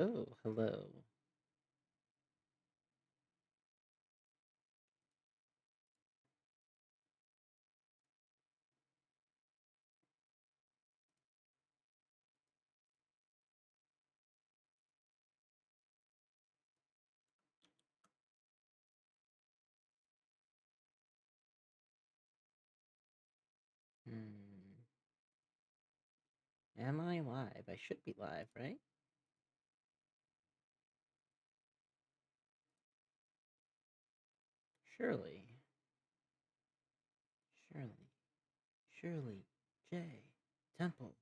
Oh, hello. Hmm. Am I live? I should be live, right? Surely. Surely. Surely. J. Temple.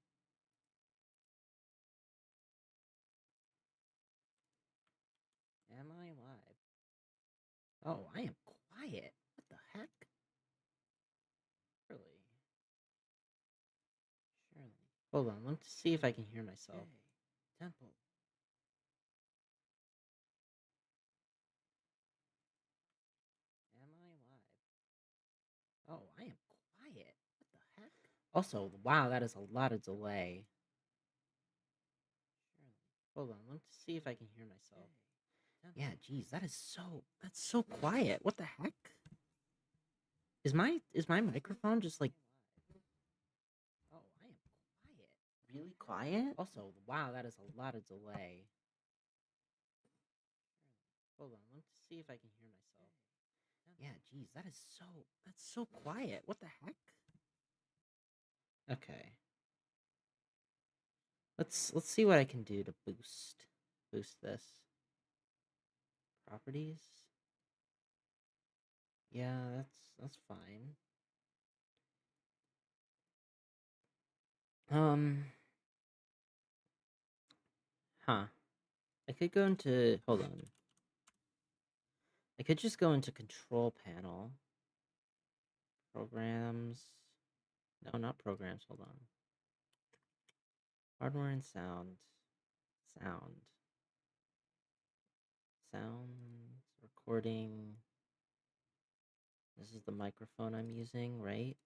Am I live? Oh, I am quiet. What the heck? Surely. Surely. Hold on, let's see if I can hear myself. J. Temple. Am I live? Oh, I am quiet. What the heck? Also, wow, that is a lot of delay. Surely. Hold on, let's see if I can hear myself. Yeah, geez, that's so quiet. What the heck? Is my microphone just like oh, I am quiet. Really quiet? Also, wow, that is a lot of delay. Hold on, let's see if I can hear myself. Yeah, geez, that's so quiet. What the heck? Okay. Let's see what I can do to boost this. Properties? Yeah, that's fine. Um, huh. I could go into hold on. I could just go into control panel. Programs. No, not programs. Hold on. Hardware and sound. Sound. Sound. Recording. This is the microphone I'm using, right?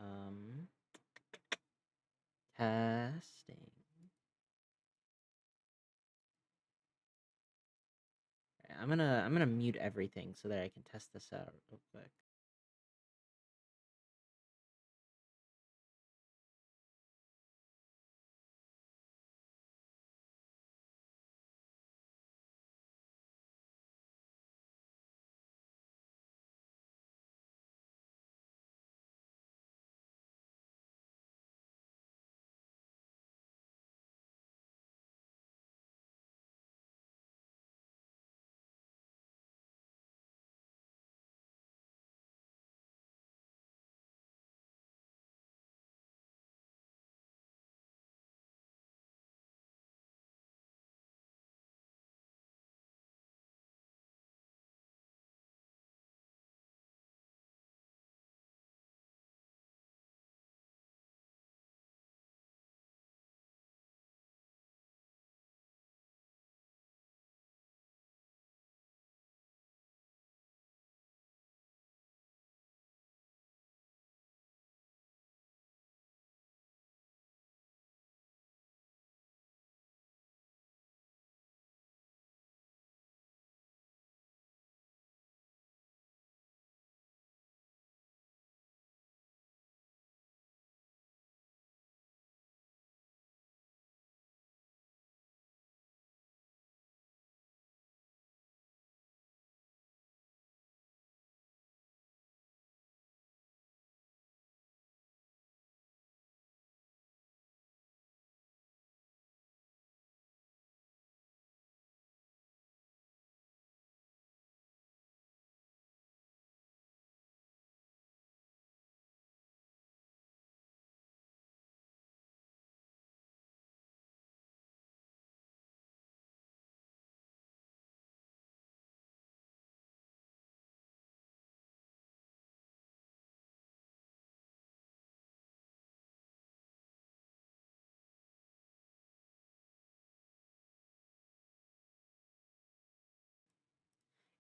Um, Testing. I'm gonna mute everything so that I can test this out real quick.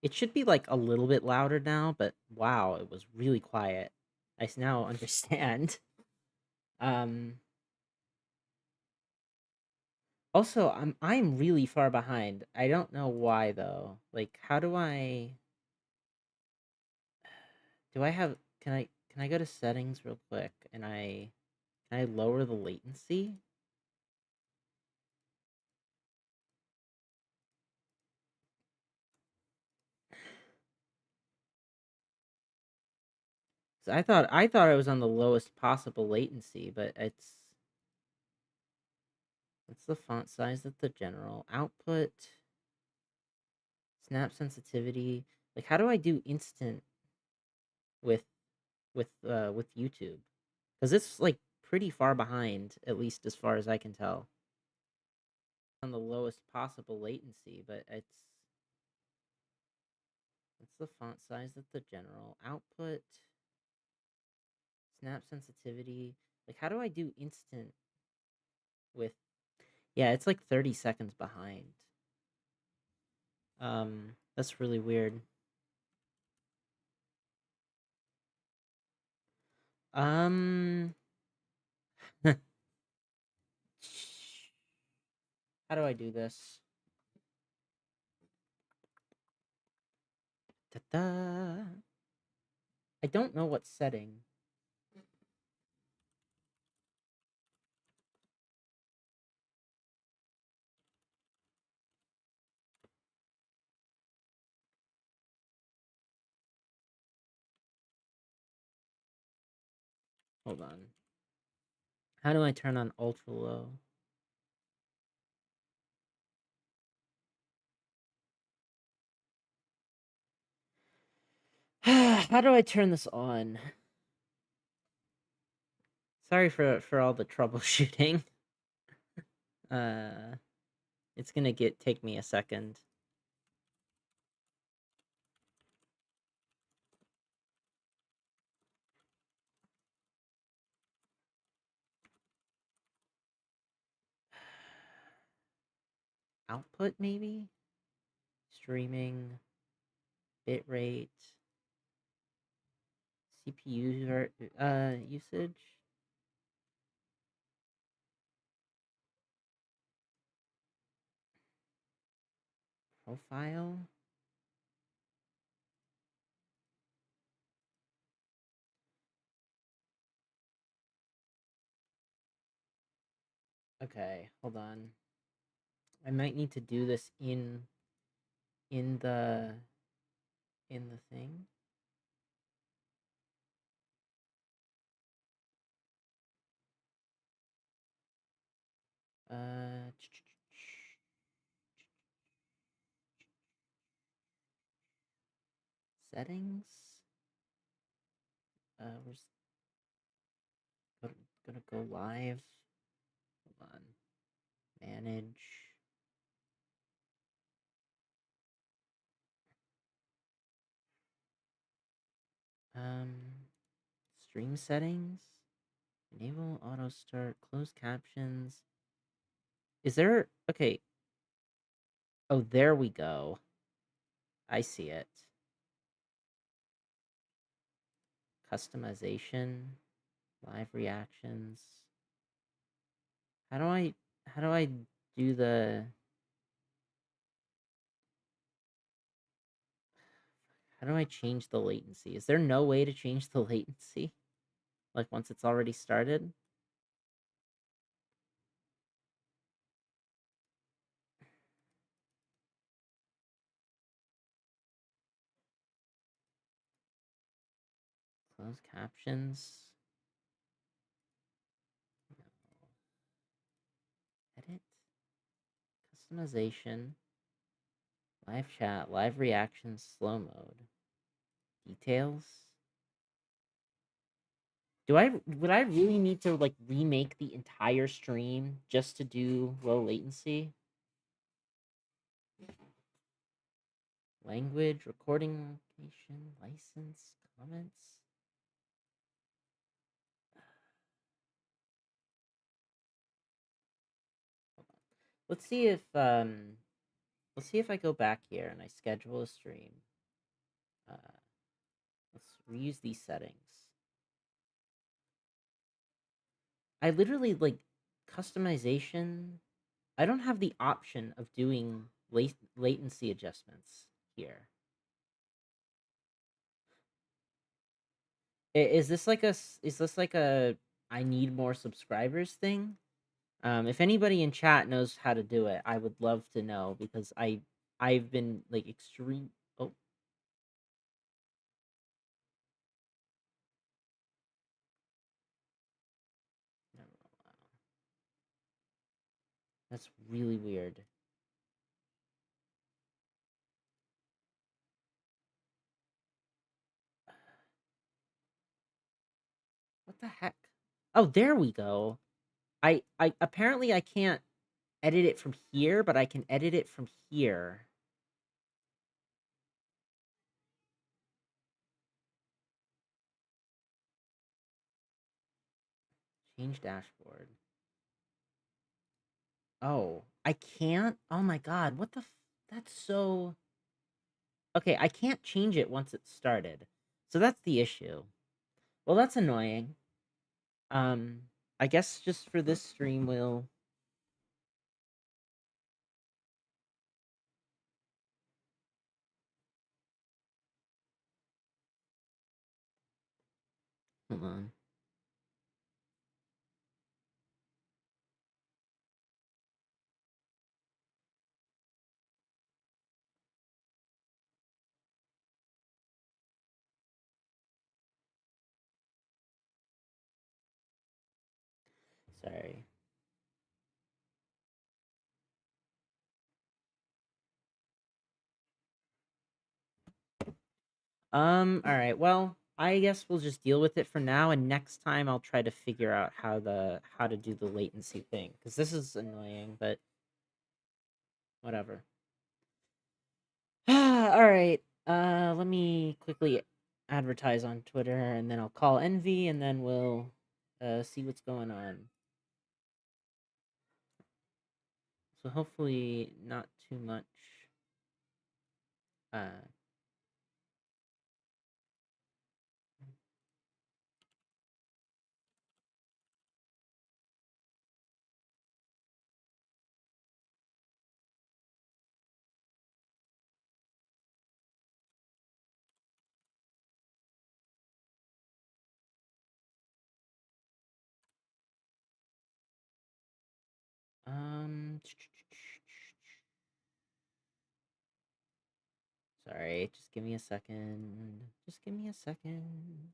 It should be like a little bit louder now, but wow, it was really quiet. Now understand. Um, Also, I'm really far behind. I don't know why though. Like, how do I have can I go to settings real quick and can I lower the latency? So I thought I was on the lowest possible latency, but it's the font size, that's the general output, snap sensitivity. Like, how do I do instant with with YouTube? Because it's like pretty far behind, at least as far as I can tell. On the lowest possible latency, but it's the font size, that's the general output, snap sensitivity. Like, how do I do instant with? Yeah, it's like 30 seconds behind. That's really weird. Um, how do I do this? Ta-da! I don't know what setting. Hold on. How do I turn on ultra low? How do I turn this on? Sorry for all the troubleshooting. Uh, it's gonna take me a second. Output maybe? Streaming, bitrate, CPU usage, profile. Okay, hold on. I might need to do this in the in the thing. Uh, settings. We're gonna go live. Hold on. Manage. Um, stream settings. Enable auto start. Close captions. Is there okay? Oh, there we go. I see it. Customization, live reactions. How do I do the how do I change the latency? Is there no way to change the latency? Like once it's already started? Close captions. No. Edit. Customization. Live chat, live reactions, slow mode. Details. Would I really need to like remake the entire stream just to do low latency? Language, recording location, license, comments. Hold on. Let's see if let's see if I go back here and I schedule a stream. Uh, let's reuse these settings. I literally like customization. I don't have the option of doing latency adjustments here. Is this like is this like a I need more subscribers thing? If anybody in chat knows how to do it, I would love to know because I've been like extreme. Oh, no, that's really weird. What the heck? Oh, there we go. I apparently I can't edit it from here, but I can edit it from here. Change dashboard. Oh, I can't? Oh my god, what the that's so okay, I can't change it once it's started. So that's the issue. Well, that's annoying. Um, I guess just for this stream we'll hold on. Sorry. All right. Well, I guess we'll just deal with it for now, and next time I'll try to figure out how to do the latency thing because this is annoying, but whatever. All right. Let me quickly advertise on Twitter, and then I'll call Envy, and then we'll see what's going on. So hopefully not too much. Uh, um. Sorry, just give me a second. Just give me a second.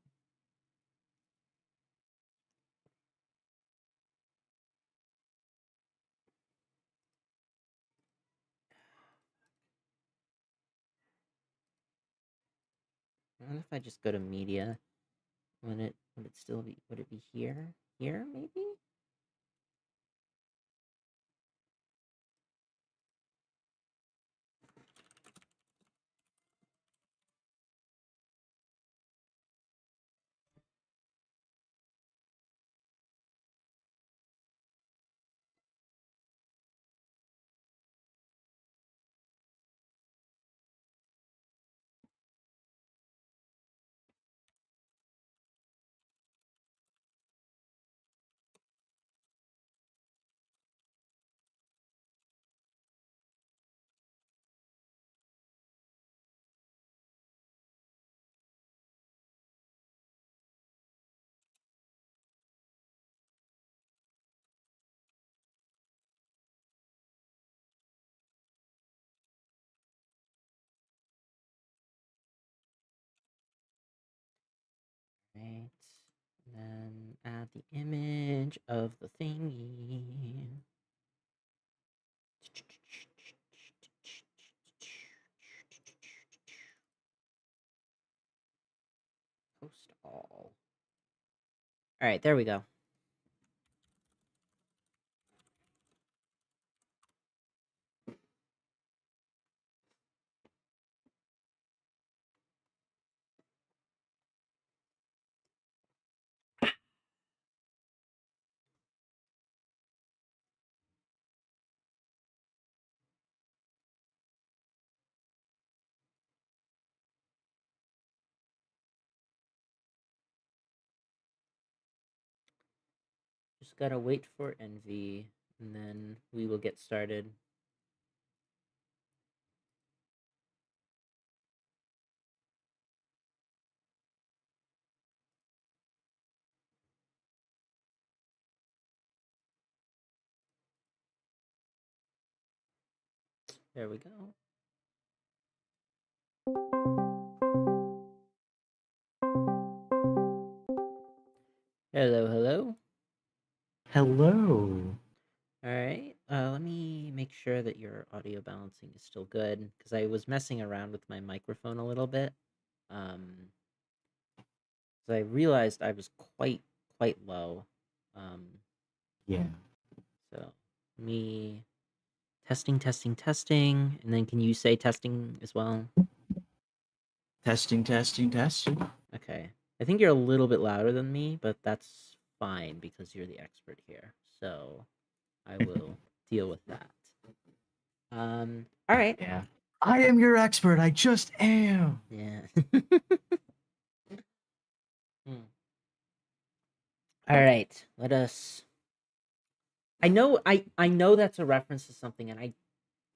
What if I just go to media? Would it still be would it be here? Here maybe? Right. Then add the image of the thingy. Post all. All right, there we go. Just gotta wait for Envy. and then we will get started. There we go. Hello, hello. Hello. All right. Let me make sure that your audio balancing is still good because I was messing around with my microphone a little bit. Um, so I realized I was quite low. Um, Yeah. so me testing, and then can you say testing as well? Testing, testing, testing. Okay. I think you're a little bit louder than me, but that's fine because you're the expert here. So I will deal with that. All right. Yeah. I am your expert. I just am. Yeah. Hmm. All right. Let us. I know that's a reference to something, and I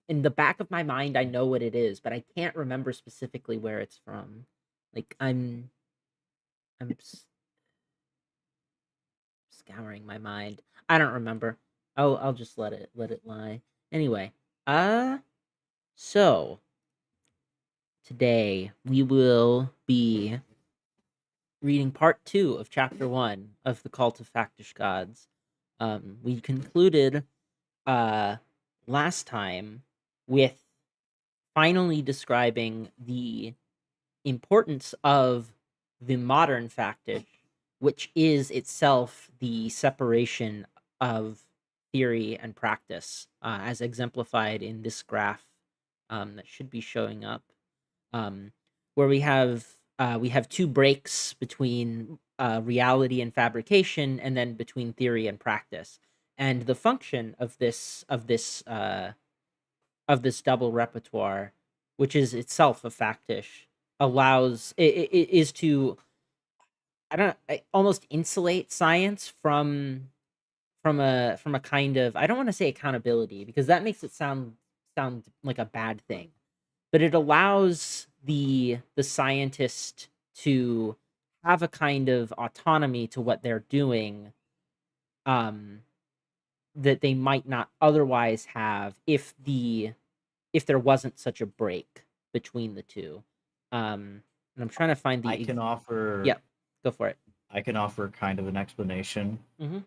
in the back of my mind I know what it is, but I can't remember specifically where it's from. Like I'm scouring my mind. I don't remember. I'll just let it lie. Anyway, uh so today we will be reading part 2 of chapter 1 of the Cult of Factish Gods. We concluded uh last time with finally describing the importance of the modern factish, which is itself the separation of theory and practice, as exemplified in this graph that should be showing up, um, where we have two breaks between reality and fabrication, and then between theory and practice. And the function of this double repertoire, which is itself a factish, is to almost insulate science from a kind of, I don't want to say accountability because that makes it sound like a bad thing, but it allows the scientist to have a kind of autonomy to what they're doing, um that they might not otherwise have if there wasn't such a break between the two. And I'm trying to find I the can offer yeah, go for it. I can offer kind of an explanation. Mhm.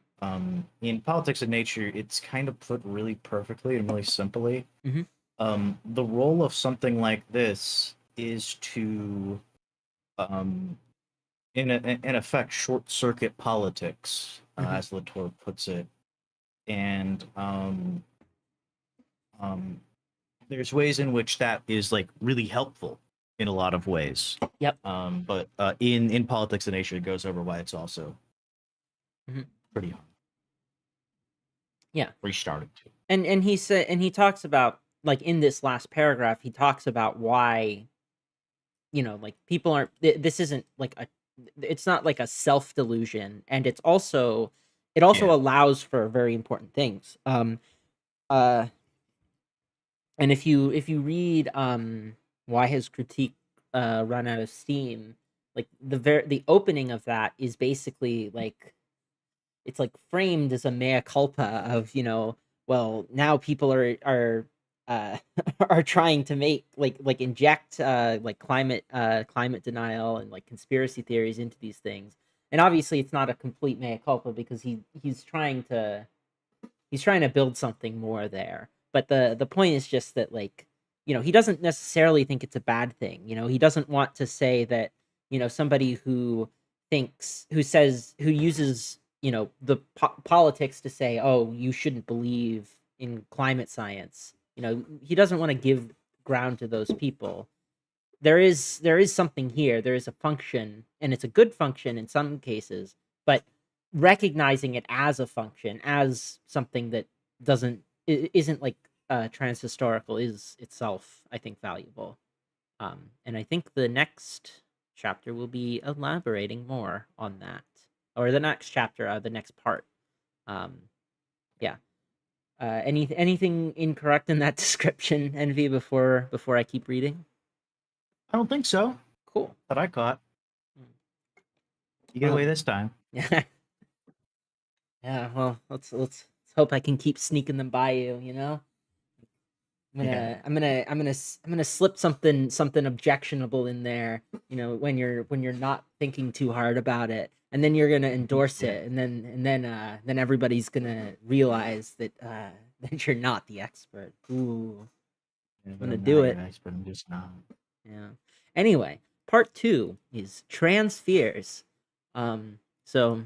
In politics of nature, it's kind of put really perfectly and really simply. Mhm. The role of something like this is to um in effect short circuit politics, Mhm. as Latour puts it. And um there's ways in which that is like really helpful in a lot of ways. Yep. But in politics of nature, it goes over why it's also Mhm. pretty hard. Yeah. Restarting to. And he talks about, like, in this last paragraph, he talks about why, like, people aren't this isn't like a it's not like a self delusion, and it also Yeah. allows for very important things. Uh and if you read why his critique run out of steam, like the opening of that is basically like, it's like framed as a mea culpa of, well, now people are uh are trying to make, like inject like climate denial and like conspiracy theories into these things. And obviously it's not a complete mea culpa because he's trying to build something more there. But the point is just that, like, he doesn't necessarily think it's a bad thing. He doesn't want to say that, somebody who uses, the politics to say, oh, you shouldn't believe in climate science. He doesn't want to give ground to those people. There is something here. There is a function, and it's a good function in some cases, but recognizing it as a function, as something that isn't like transhistorical, is itself, I think, valuable. And I think the next chapter will be elaborating more on that, or the next chapter, the next part. Um, yeah. Anything incorrect in that description, Envy, before I keep reading? I don't think so. Cool. That I caught. Mm. You get away this time. Yeah. Yeah, well, let's hope I can keep sneaking them by you, you know? Yeah. I'm gonna slip something objectionable in there, you know, when you're not thinking too hard about it, and then you're gonna endorse Yeah. it, and then everybody's gonna realize that that you're not the expert. Ooh, Yeah, I'm but gonna I'm do not your it. expert. I'm just not. Yeah. Anyway, part two is trans fears. So,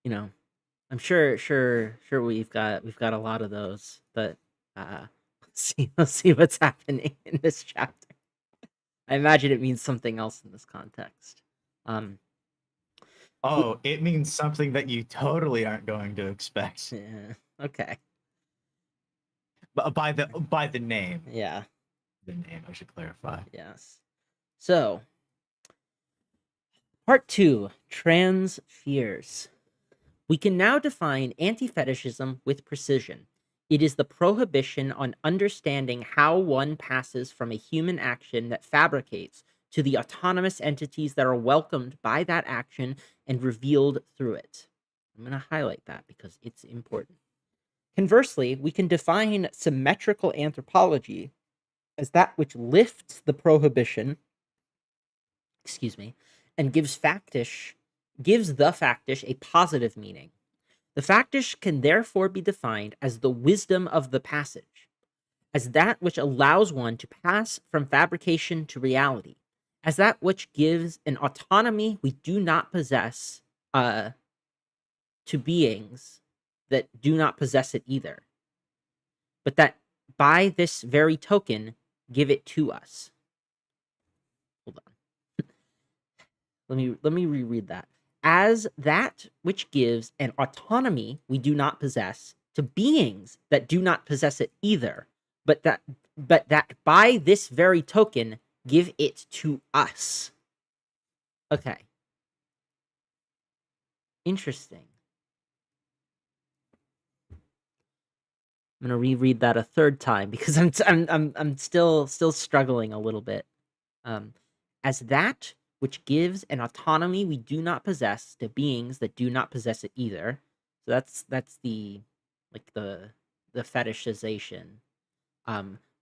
you know, I'm sure we've got a lot of those, but let's see what's happening in this chapter. I imagine it means something else in this context. Um, w- Oh, it means something that you totally aren't going to expect. yeah, okay, But by the name. yeah, The name, I should clarify. yes. So, part two, trans fears. We can now define anti fetishism with precision. It is the prohibition on understanding how one passes from a human action that fabricates to the autonomous entities that are welcomed by that action and revealed through it. I'm going to highlight that because it's important. Conversely, we can define symmetrical anthropology as that which lifts the prohibition, excuse me, and gives the factish a positive meaning. The factish can therefore be defined as the wisdom of the passage, as that which allows one to pass from fabrication to reality, as that which gives an autonomy we do not possess uh, to beings that do not possess it either, but that by this very token give it to us. Hold on. Let me reread that. As that which gives an autonomy we do not possess to beings that do not possess it either, but that by this very token give it to us. Okay. Interesting. I'm gonna reread that a third time because I'm still struggling a little bit. Um, as that which gives an autonomy we do not possess to beings that do not possess it either. So that's the like the fetishization.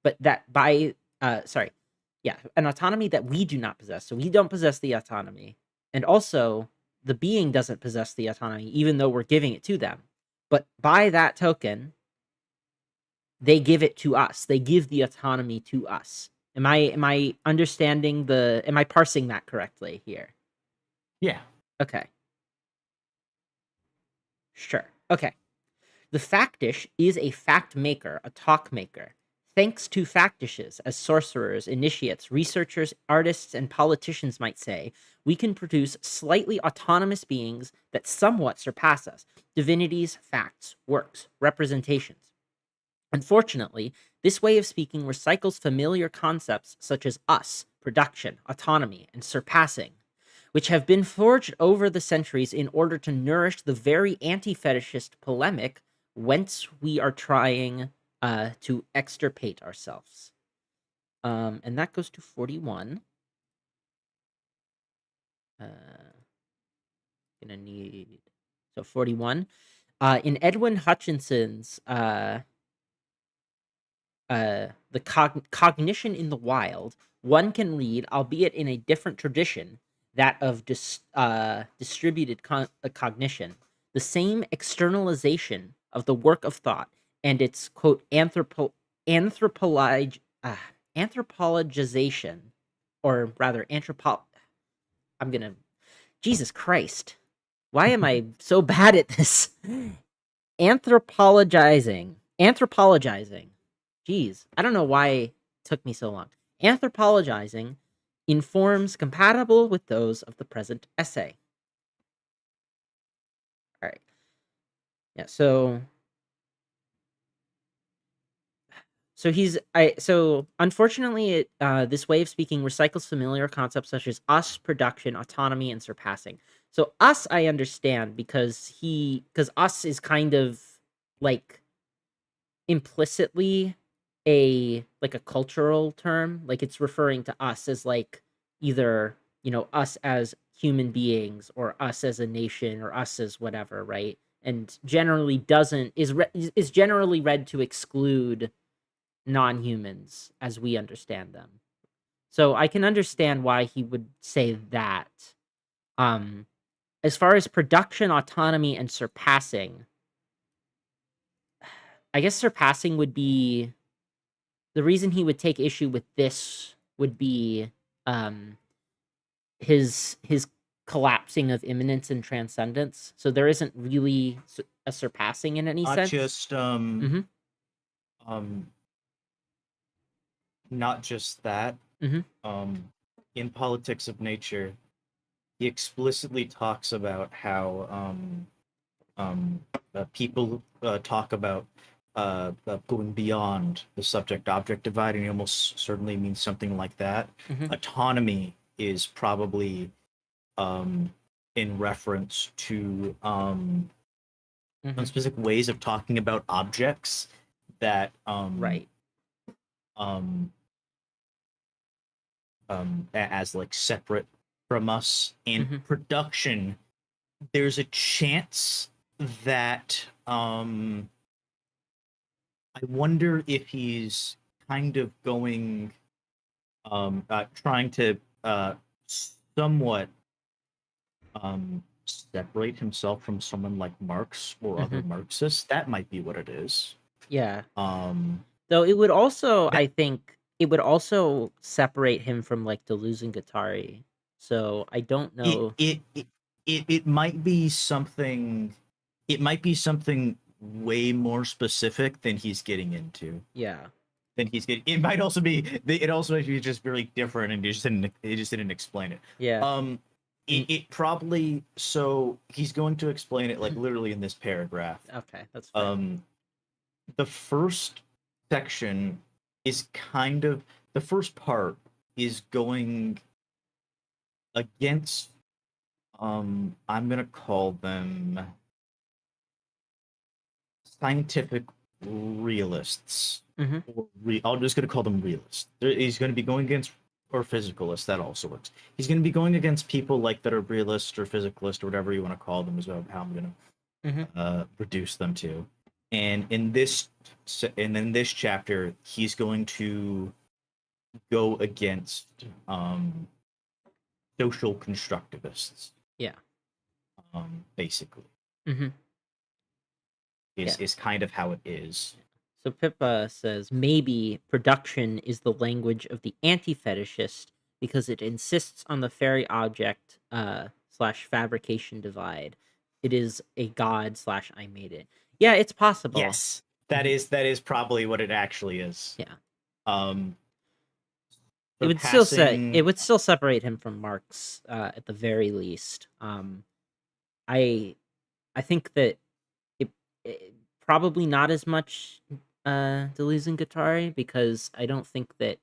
But that by sorry, yeah, an autonomy that we do not possess. So we don't possess the autonomy, and also the being doesn't possess the autonomy, even though we're giving it to them. But by that token, they give it to us. They give the autonomy to us. Am I understanding am I parsing that correctly here? Yeah. Okay. Sure. Okay. The factish is a fact maker, a talk maker. Thanks to factishes, as sorcerers, initiates, researchers, artists, and politicians might say, we can produce slightly autonomous beings that somewhat surpass us. Divinities, facts, works, representations. Unfortunately, this way of speaking recycles familiar concepts such as us, production, autonomy, and surpassing, which have been forged over the centuries in order to nourish the very anti fetishist polemic whence we are trying to extirpate ourselves. And that goes to 41. Uh, gonna need. So 41. In Edwin Hutchinson's the cognition in the wild, one can read, albeit in a different tradition, that of distributed cognition, the same externalization of the work of thought and its quote anthropolog- uh, anthropologization, or rather I'm gonna Jesus Christ, why am I so bad at this? Anthropologizing. Jeez, I don't know why it took me so long. Anthropologizing in forms compatible with those of the present essay. All right. Yeah, so unfortunately this way of speaking recycles familiar concepts such as us, production, autonomy, and surpassing. So us I understand because us is kind of like implicitly a cultural term, like it's referring to us as like either, us as human beings or us as a nation or us as whatever, right? And generally doesn't is generally read to exclude non-humans as we understand them. So I can understand why he would say that. Um as far as production autonomy and surpassing, I guess surpassing would be the reason he would take issue with this would be um his collapsing of immanence and transcendence. So there isn't really a surpassing in any Not sense. just Mhm. um not just that. Mhm. Um, in Politics of Nature, he explicitly talks about how people talk about going beyond the subject-object divide, and he almost certainly means something like that. Mhm. Autonomy is probably in reference to some Mhm. specific ways of talking about objects that Right. um, as like separate from us. In Mhm. production, there's a chance that I wonder if he's kind of going trying to somewhat separate himself from someone like Marx or other Mhm. Marxists. That might be what it is. Yeah. Um, Though it would also, that I think, it would also separate him from like Deleuze and Guattari. So I don't it know. it it it might be something. It might be something way more specific than he's getting into. Yeah. It might also be. It also might be just very different, and he just didn't explain it. Yeah. Um, it, And it probably so he's going to explain it like literally in this paragraph. okay, that's fair. Um, the first section is kind of the first part is going against. I'm gonna call them scientific realists. Mhm. I'm just going to call them realists. He's going to be going against or physicalists. That also works. He's going to be going against people like that are realists or physicalist or whatever you want to call them. Is how I'm going Mhm. to reduce them to. And in this chapter, he's going to go against social constructivists. Yeah. Basically, Mhm. is Yeah. is kind of how it is. So Pippa says maybe production is the language of the anti-fetishist because it insists on the fairy object slash fabrication divide. It is a god slash I made it. Yeah, it's possible. Yes, that Mhm. is probably what it actually is. Yeah, Um, it surpassing. would still separate him from Marx at the very least. I I think that it probably not as much Deleuze and Guattari because I don't think that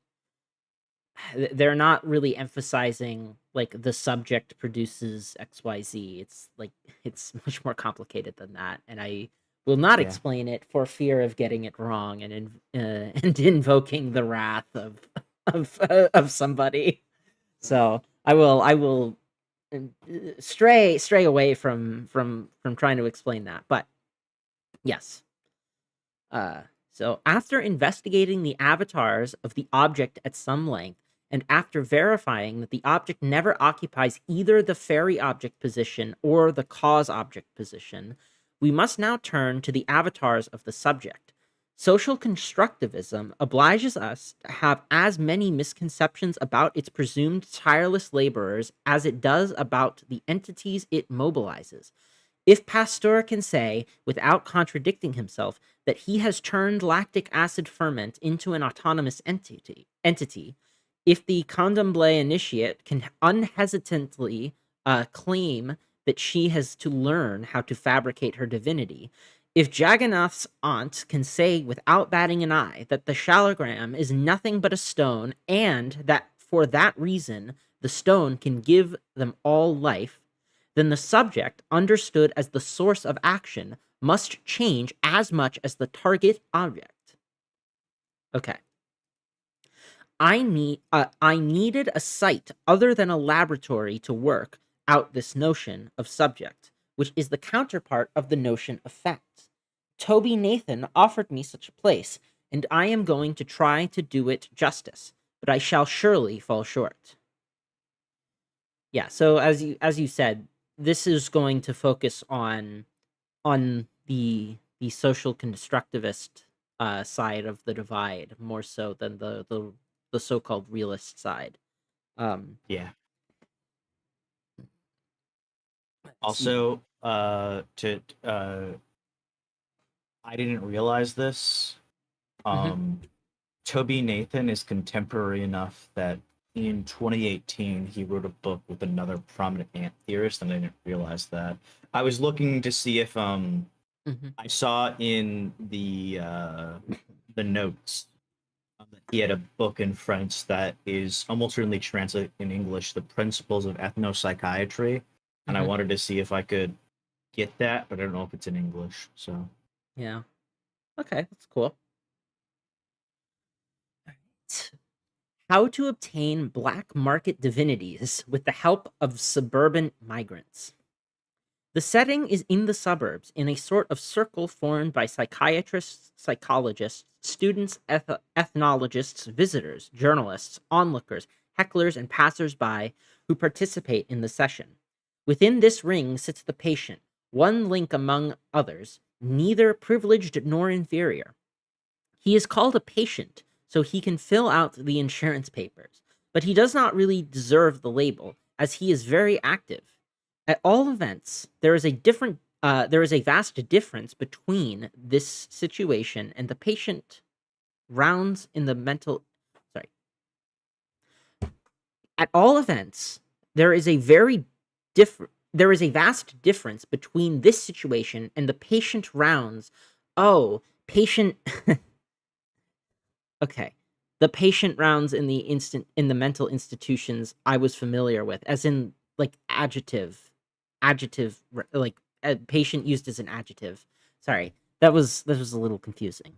they're not really emphasizing like the subject produces XYZ. It's like it's much more complicated than that, and I will not Yeah, explain it for fear of getting it wrong and and invoking the wrath of of somebody. So I will stray away from trying to explain that. But yes, uh, so after investigating the avatars of the object at some length, and after verifying that the object never occupies either the fairy object position or the cause object position, we must now turn to the avatars of the subject. Social constructivism obliges us to have as many misconceptions about its presumed tireless laborers as it does about the entities it mobilizes. If Pasteur can say, without contradicting himself, that he has turned lactic acid ferment into an autonomous entity, if the Candomblé initiate can unhesitantly claim that she has to learn how to fabricate her divinity, if Jagannath's aunt can say without batting an eye that the shalogram is nothing but a stone and that for that reason the stone can give them all life, then the subject, understood as the source of action, must change as much as the target object. Okay. I needed a site other than a laboratory to work out this notion of subject, which is the counterpart of the notion of fact. Toby Nathan offered me such a place, and I am going to try to do it justice, but I shall surely fall short. Yeah, so as you said, this is going to focus on the social constructivist side of the divide more so than the so-called realist side. Um, Yeah. excuse me. Also, to I didn't realize this. Hmm. Um, Toby Nathan is contemporary enough that in 2018 he wrote a book with another prominent ant theorist, and I didn't realize that. I was looking to see if Hmm. I saw in the notes that he had a book in French that is almost certainly translated in English, The Principles of Ethnopsychiatry, and I Hmm. wanted to see if I could get that, but I don't know if it's in English. So Yeah. Okay, that's cool. How to obtain black market divinities with the help of suburban migrants. The setting is in the suburbs, in a sort of circle formed by psychiatrists, psychologists, students, ethnologists, visitors, journalists, onlookers, hecklers, and passers-by who participate in the session. Within this ring sits the patient, one link among others, neither privileged nor inferior. He is called a patient so he can fill out the insurance papers, but he does not really deserve the label, as he is very active. At all events, there is a vast difference between this situation and the patient rounds in the mental. Sorry. At all events, there is a very different. There is a vast difference between this situation and the patient rounds. Oh, patient. Okay. The patient rounds in the mental institutions I was familiar with, as in like like patient used as an adjective. Sorry, that was a little confusing.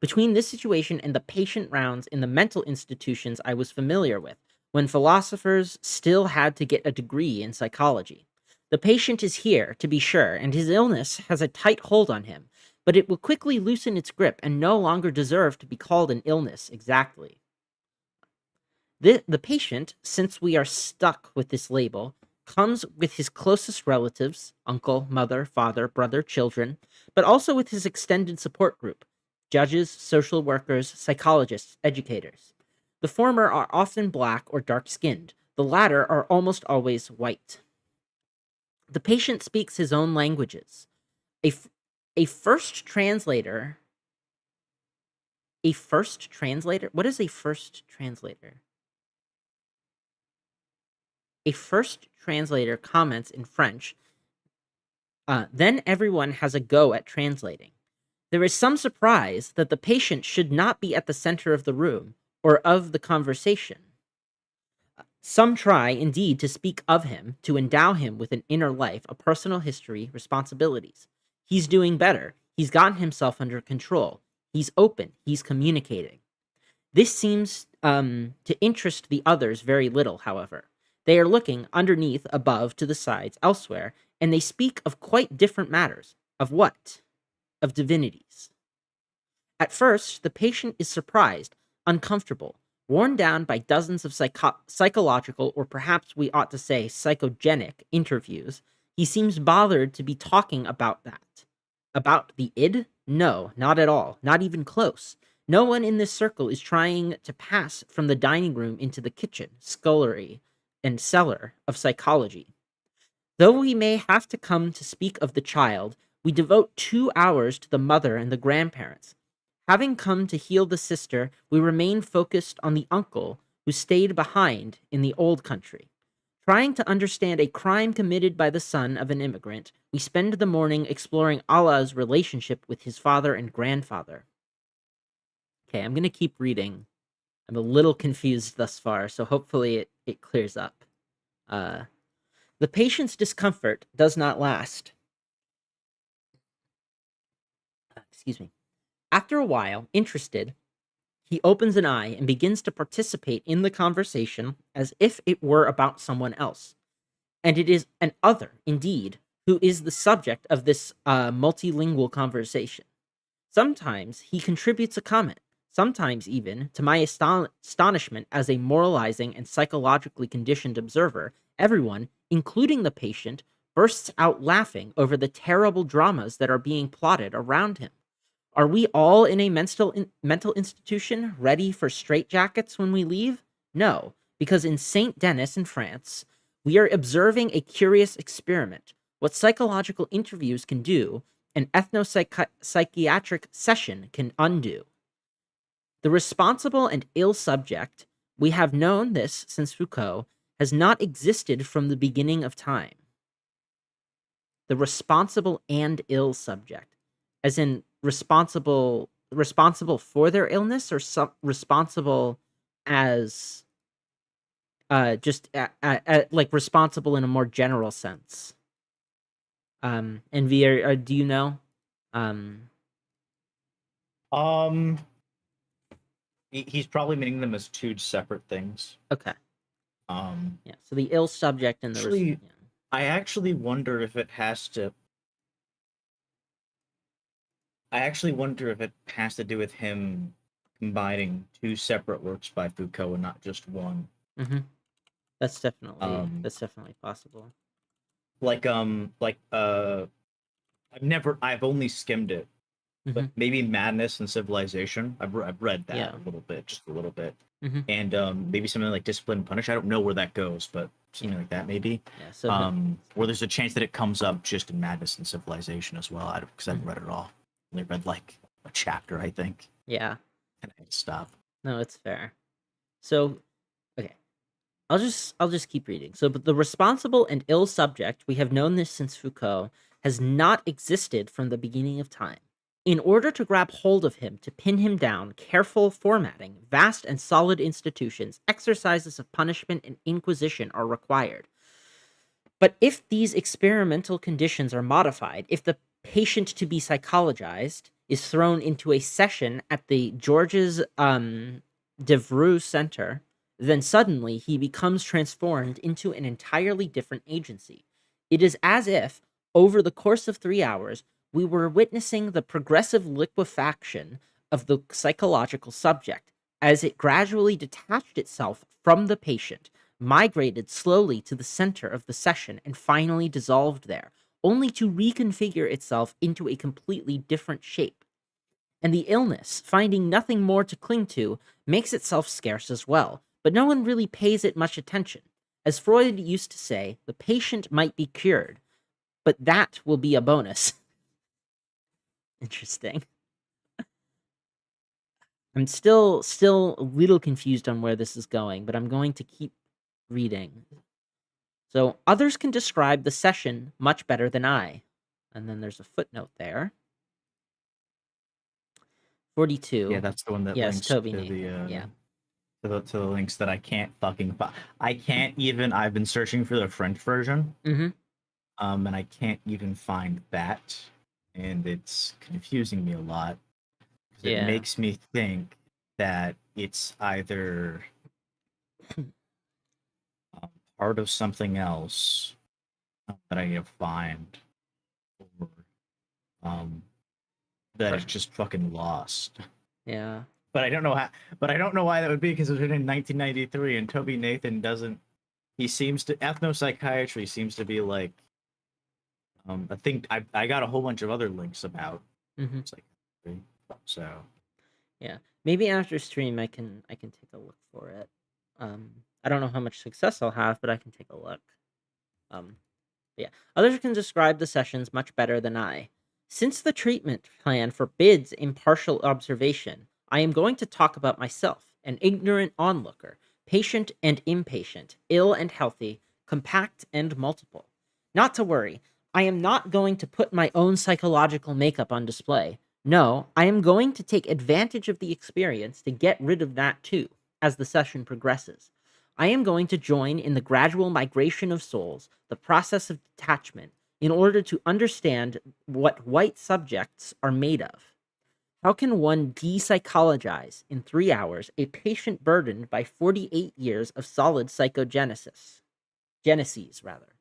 Between this situation and the patient rounds in the mental institutions I was familiar with, when philosophers still had to get a degree in psychology. The patient is here, to be sure, and his illness has a tight hold on him, but it will quickly loosen its grip and no longer deserve to be called an illness exactly. The patient, since we are stuck with this label, comes with his closest relatives uncle, mother, father, brother, children, but also with his extended support group judges, social workers, psychologists, educators. The former are often black or dark skinned, the latter are almost always white. The patient speaks his own languages. A, f- a first translator, a first translator? What is a first translator? A first translator comments in French. Then everyone has a go at translating. There is some surprise that the patient should not be at the center of the room or of the conversation. Some try, indeed, to speak of him, to endow him with an inner life, a personal history, responsibilities. He's doing better. He's gotten himself under control. He's open. He's communicating. This seems to interest the others very little, however. They are looking underneath, above, to the sides, elsewhere, and they speak of quite different matters. Of what? Of divinities. At first, the patient is surprised, uncomfortable, worn down by dozens of psychological, or perhaps we ought to say psychogenic, interviews. He seems bothered to be talking about that. About the id? No, not at all, not even close. No one in this circle is trying to pass from the dining room into the kitchen, scullery, and cellar of psychology. Though we may have to come to speak of the child, we devote 2 hours to the mother and the grandparents. Having come to heal the sister, we remain focused on the uncle who stayed behind in the old country. Trying to understand a crime committed by the son of an immigrant, we spend the morning exploring Allah's relationship with his father and grandfather. Okay, I'm going to keep reading. I'm a little confused thus far, so hopefully it clears up. Uh, the patient's discomfort does not last. Excuse me. After a while, interested, he opens an eye and begins to participate in the conversation as if it were about someone else. And it is an other, indeed, who is the subject of this multilingual conversation. Sometimes he contributes a comment, sometimes even, to my astonishment as a moralizing and psychologically conditioned observer, everyone, including the patient, bursts out laughing over the terrible dramas that are being plotted around him. Are we all in a mental institution ready for straitjackets when we leave? No, because in Saint Denis in France, we are observing a curious experiment. What psychological interviews can do, an psychiatric session can undo. The responsible and ill subject, we have known this since Foucault, has not existed from the beginning of time. The responsible and ill subject, as in responsible for their illness, or responsible as just like responsible in a more general sense. And VR, do you know? Um, Um, he's probably meaning them as two separate things. okay, Um, yeah. So the ill subject and actually, yeah. I actually wonder if it has to. I actually wonder if it has to do with him combining two separate works by Foucault and not just one. Mm-hmm. That's Um, definitely possible. like I've only skimmed it, Mm-hmm. but maybe Madness and Civilization. I've read that Yeah. a little bit, just a little bit, Mm-hmm. and maybe something like Discipline and Punish. I don't know where that goes, but something Yeah. like that maybe. Yeah. So. Where there's a chance that it comes up just in Madness and Civilization as well. Because I haven't Mhm. read it all. I only read like a chapter, I think, Yeah. and I had to stop. No, it's fair. So, okay. I'll just keep reading. So, but the responsible and ill subject, we have known this since Foucault, has not existed from the beginning of time. In order to grab hold of him, to pin him down, careful formatting, vast and solid institutions, exercises of punishment and inquisition are required. But if these experimental conditions are modified, if the patient to be psychologized is thrown into a session at the Georges Devreux Center, then suddenly he becomes transformed into an entirely different agency. It is as if, over the course of 3 hours, we were witnessing the progressive liquefaction of the psychological subject as it gradually detached itself from the patient, migrated slowly to the center of the session, and finally dissolved there, only to reconfigure itself into a completely different shape. And the illness, finding nothing more to cling to, makes itself scarce as well, but no one really pays it much attention. As Freud used to say, the patient might be cured, but that will be a bonus. Interesting. I'm still a little confused on where this is going, but I'm going to keep reading. So others can describe the session much better than I. And then there's a footnote there. Yeah, 42. that's the one that Yes, links Toby to the Nathan. Yeah. to the links that I can't fucking find. I can't even. I've been searching for the French version, Mm-hmm. and I can't even find that, and it's confusing me a lot because it Yeah. makes me think that it's either part of something else that I need to find, or um, that it's just fucking lost. Yeah. But I don't know how. But I don't know why that would be because it was written in 1993, and Toby Nathan doesn't. He seems to ethnopsychiatry seems to be like I think I got a whole bunch of other links about Mm-hmm. psychiatry. So Yeah. Maybe after stream I can take a look for it. I don't know how much success I'll have, but I can take a look. Um yeah. Others can describe the sessions much better than I. Since the treatment plan forbids impartial observation, I am going to talk about myself, an ignorant onlooker, patient and impatient, ill and healthy, compact and multiple. Not to worry, I am not going to put my own psychological makeup on display. No, I am going to take advantage of the experience to get rid of that too, as the session progresses. I am going to join in the gradual migration of souls, the process of detachment, in order to understand what white subjects are made of. How can one de-psychologize in 3 hours a patient burdened by 48 years of solid psychogenesis? Geneses, rather.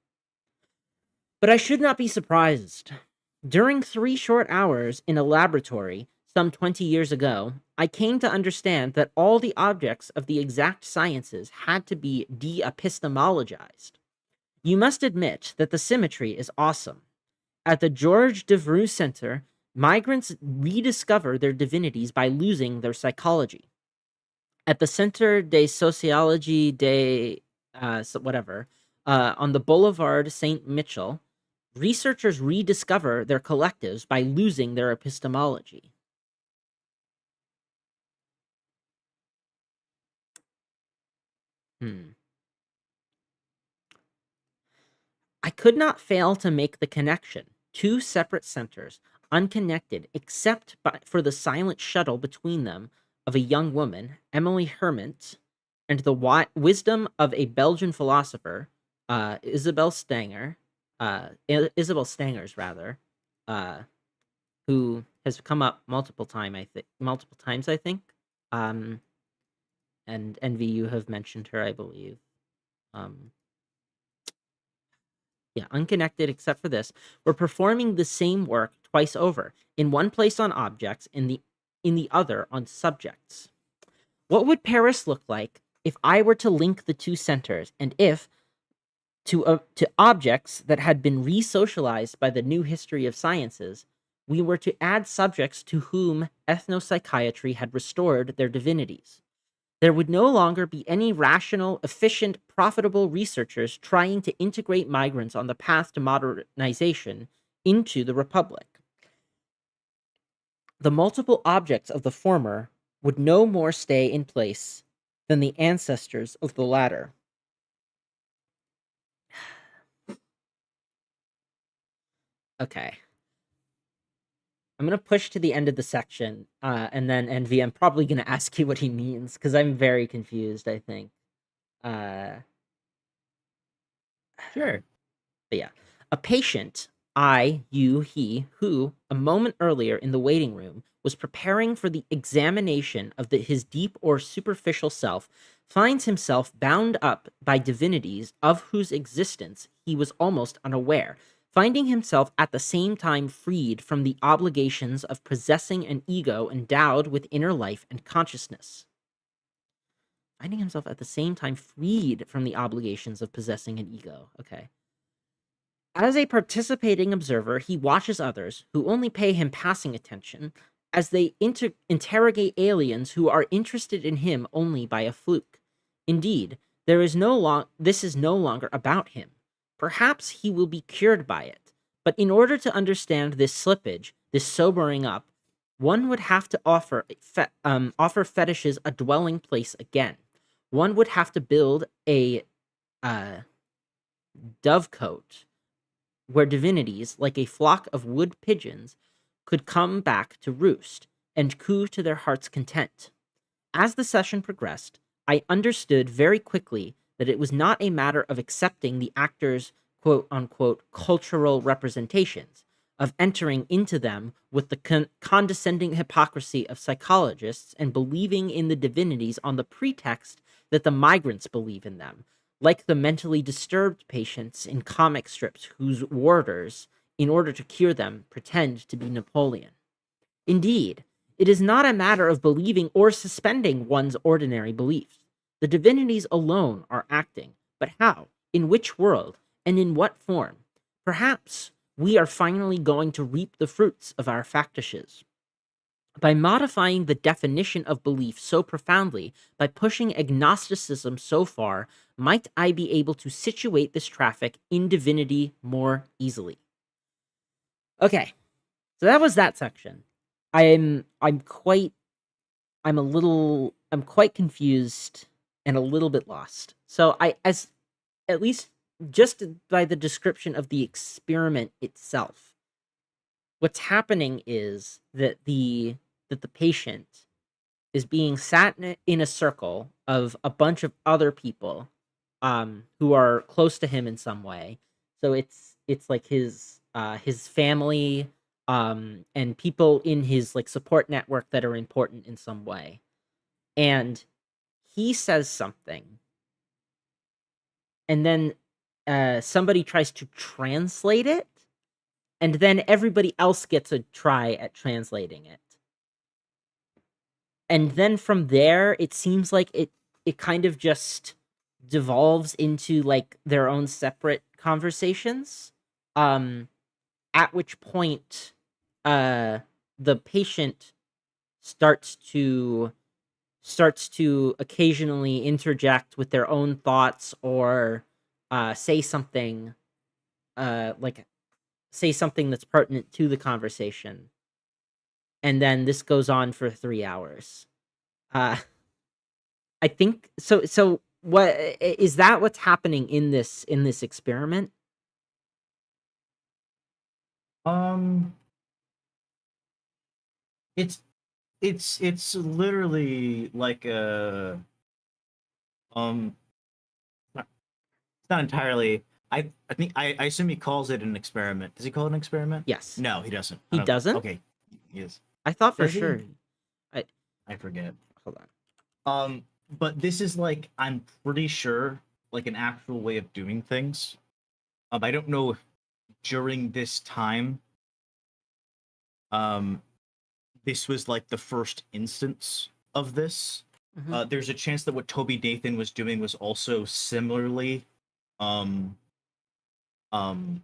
But I should not be surprised. During 3 short hours in a laboratory some 20 years ago, I came to understand that all the objects of the exact sciences had to be de-epistemologized. You must admit that the symmetry is awesome. At the George Devreux Center, migrants rediscover their divinities by losing their psychology. At the Centre de Sociologie de whatever, on the Boulevard Saint Michel, researchers rediscover their collectives by losing their epistemology. Hmm. I could not fail to make the connection. Two separate centers, unconnected except for the silent shuttle between them of a young woman, Emily Hermant, and the wisdom of a Belgian philosopher, Isabel Stangers, rather, uh, who has come up multiple times, I think. Um, and Envy, you have mentioned her, I believe. Um, Yeah, unconnected except for this. We're performing the same work twice over. In one place on objects, in the other on subjects. What would Paris look like if I were to link the two centers, and if to objects that had been re-socialized by the new history of sciences, we were to add subjects to whom ethnopsychiatry had restored their divinities? There would no longer be any rational, efficient, profitable researchers trying to integrate migrants on the path to modernization into the Republic. The multiple objects of the former would no more stay in place than the ancestors of the latter. Okay. I'm going to push to the end of the section, and then Envy, I'm probably going to ask you what he means, because I'm very confused, I think. Uh, Sure. But yeah, a patient, I, you, he, who, a moment earlier in the waiting room, was preparing for the examination of his deep or superficial self, finds himself bound up by divinities of whose existence he was almost unaware, finding himself at the same time freed from the obligations of possessing an ego endowed with inner life and consciousness. Finding himself at the same time freed from the obligations of possessing an ego. Okay. As a participating observer, he watches others, who only pay him passing attention, as they interrogate aliens who are interested in him only by a fluke. Indeed, this is no longer about him. Perhaps he will be cured by it, but in order to understand this slippage, this sobering up, one would have to offer fetishes a dwelling place again. One would have to build a uh, dovecote where divinities, like a flock of wood pigeons, could come back to roost and coo to their heart's content. As the session progressed, I understood very quickly that it was not a matter of accepting the actors' quote unquote cultural representations, of entering into them with the condescending hypocrisy of psychologists and believing in the divinities on the pretext that the migrants believe in them, like the mentally disturbed patients in comic strips whose warders, in order to cure them, pretend to be Napoleon. Indeed, it is not a matter of believing or suspending one's ordinary beliefs. The divinities alone are acting, but how, in which world, and in what form? Perhaps we are finally going to reap the fruits of our factishes. By modifying the definition of belief so profoundly, by pushing agnosticism so far, might I be able to situate this traffic in divinity more easily? Okay, so that was that section. I'm quite I'm quite confused and a little bit lost. So I as at least just by the description of the experiment itself, what's happening is that the patient is being sat in a circle of a bunch of other people who are close to him in some way. So it's like his family, and people in his like support network that are important in some way. And he says something, and then somebody tries to translate it, and then everybody else gets a try at translating it. And then from there, it seems like it kind of just devolves into like their own separate conversations. Um, at which point, uh, the patient starts to occasionally interject with their own thoughts, or say something, like say something that's pertinent to the conversation, and then this goes on for 3 hours. uh I think so. What is that? What's happening in this experiment? Um, it's it's literally like a um. It's not entirely. I think I assume he calls it an experiment. Does he call it an experiment? Yes. No, he doesn't. I He don't. doesn't. Okay, he is. I thought for Does he? sure. I I forget. Hold on. But this is like I'm pretty sure like an actual way of doing things. I don't know if during this time, um, this was like the first instance of this. Hmm. There's a chance that what Toby Nathan was doing was also similarly, um, um,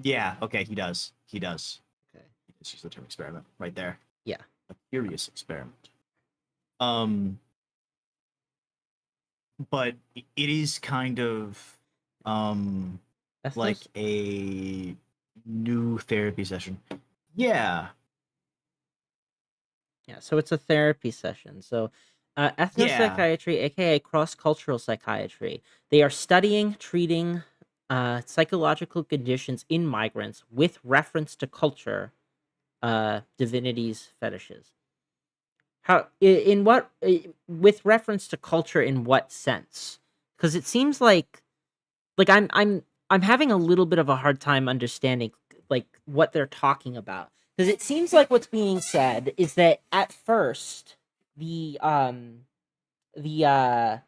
yeah, okay, he does. He does. Okay. He does use the term experiment right there. Yeah. A curious experiment. Um, but it is kind of um like Ethnos. a new therapy session. Yeah. Yeah. So it's a therapy session. So, Yeah. ethnopsychiatry, aka cross-cultural psychiatry, they are studying, treating psychological conditions in migrants with reference to culture, divinities, fetishes. How in what with reference to culture, in what sense? Because it seems like I'm having a little bit of a hard time understanding like what they're talking about. Because it seems like what's being said is that at first the um the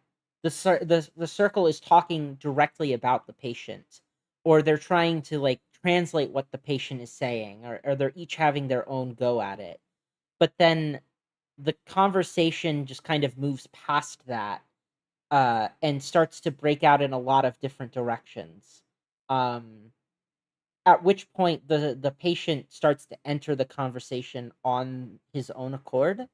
circle is talking directly about the patient, or they're trying to like translate what the patient is saying, or they're each having their own go at it. But then the conversation just kind of moves past that, and starts to break out in a lot of different directions. Um, at which point the patient starts to enter the conversation on his own accord.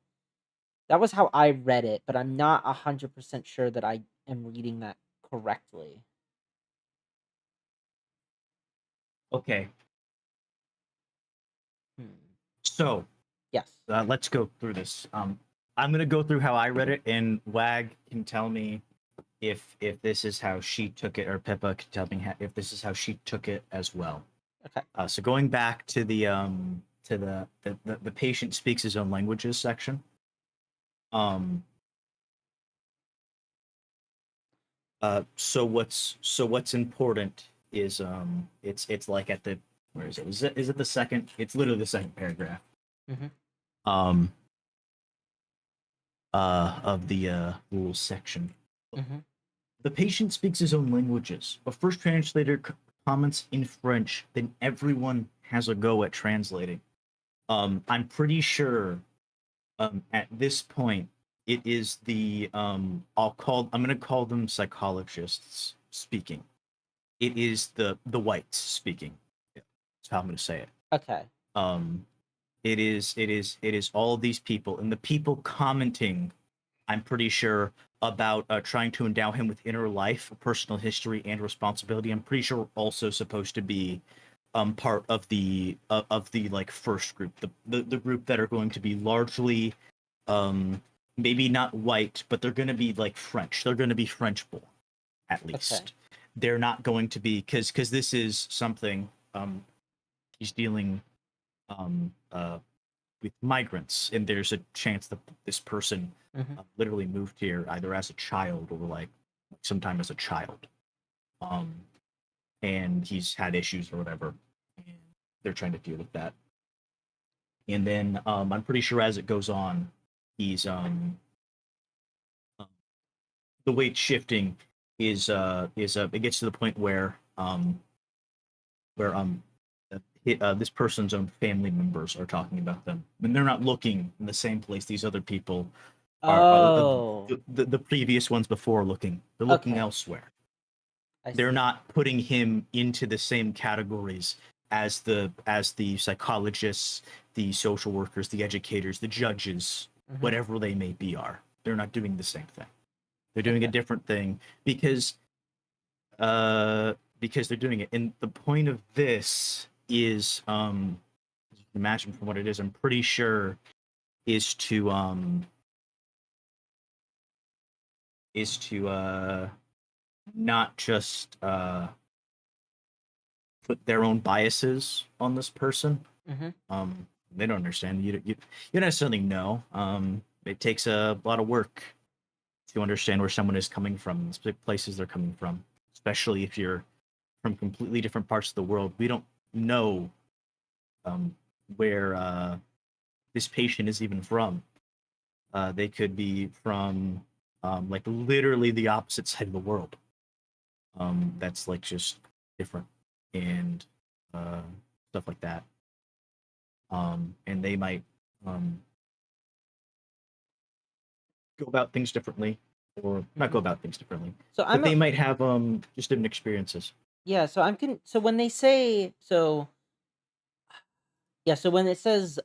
That was how I read it, but I'm not 100% sure that I am reading that correctly. Okay. Hmm. So Yes. let's go through this. I'm gonna go through how I read it, and Wag can tell me if this is how she took it, or Pippa can tell me if this is how she took it as well. Okay. So going back to the patient speaks his own languages section. Um, so what's important is it's like at the where is it? Is it the second? It's literally the second paragraph. Hmm. Um, of the rules section. Hmm. The patient speaks his own languages. A first translator comments in French, then everyone has a go at translating. I'm pretty sure at this point it is the I'm gonna call them psychologists speaking. It is the whites speaking. That's how I'm gonna say it. Okay. Um, it is all these people, and the people commenting, I'm pretty sure, about trying to endow him with inner life, personal history, and responsibility. I'm pretty sure we're also supposed to be part of the like first group, the group that are going to be largely um maybe not white, but they're going to be like French. They're going to be French born at Okay. least. They're not going to be because this is something he's dealing uh with migrants, and there's a chance that this person Hmm. literally moved here either as a child or like sometime as a child, um, and he's had issues or whatever. they're trying to deal with that. And then I'm pretty sure as it goes on, he's the weight shifting is it gets to the point where this person's own family members are talking about them, and they're not looking in the same place these other people are Oh, the previous ones before looking. They're looking okay. elsewhere. I They're see. not putting him into the same categories as the psychologists, the social workers, the educators, the judges, Hmm. whatever they may be are. They're not doing the same thing. They're doing a Okay. different thing uh because they're doing it. And the point of this is imagine from what it is, I'm pretty sure is to not just put their own biases on this person. Hmm. They don't understand. You don't necessarily know. It takes a lot of work to understand where someone is coming from, the places they're coming from, especially if you're from completely different parts of the world. We don't know um, where this patient is even from. They could be from like literally the opposite side of the world. That's like just different and uh, stuff like that. And they might um, go about things differently, or not Hmm. go about things differently, So but I'm they might have just different experiences. yeah. So so when they say so yeah. So when it says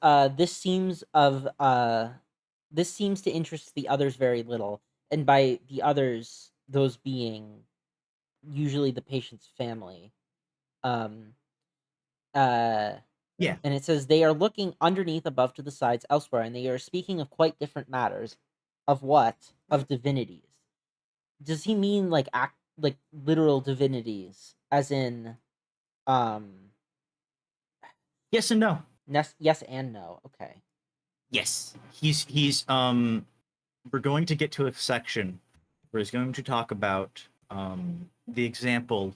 this seems to interest the others very little, and by the others, those being usually the patient's family. Um. Uh. Yeah. And it says they are looking underneath, above, to the sides, elsewhere, and they are speaking of quite different matters. Of what? Of divinities. Does he mean like like literal divinities, as in um Yes and no. yes and no? Okay. Yes. He's we're going to get to a section where he's going to talk about the example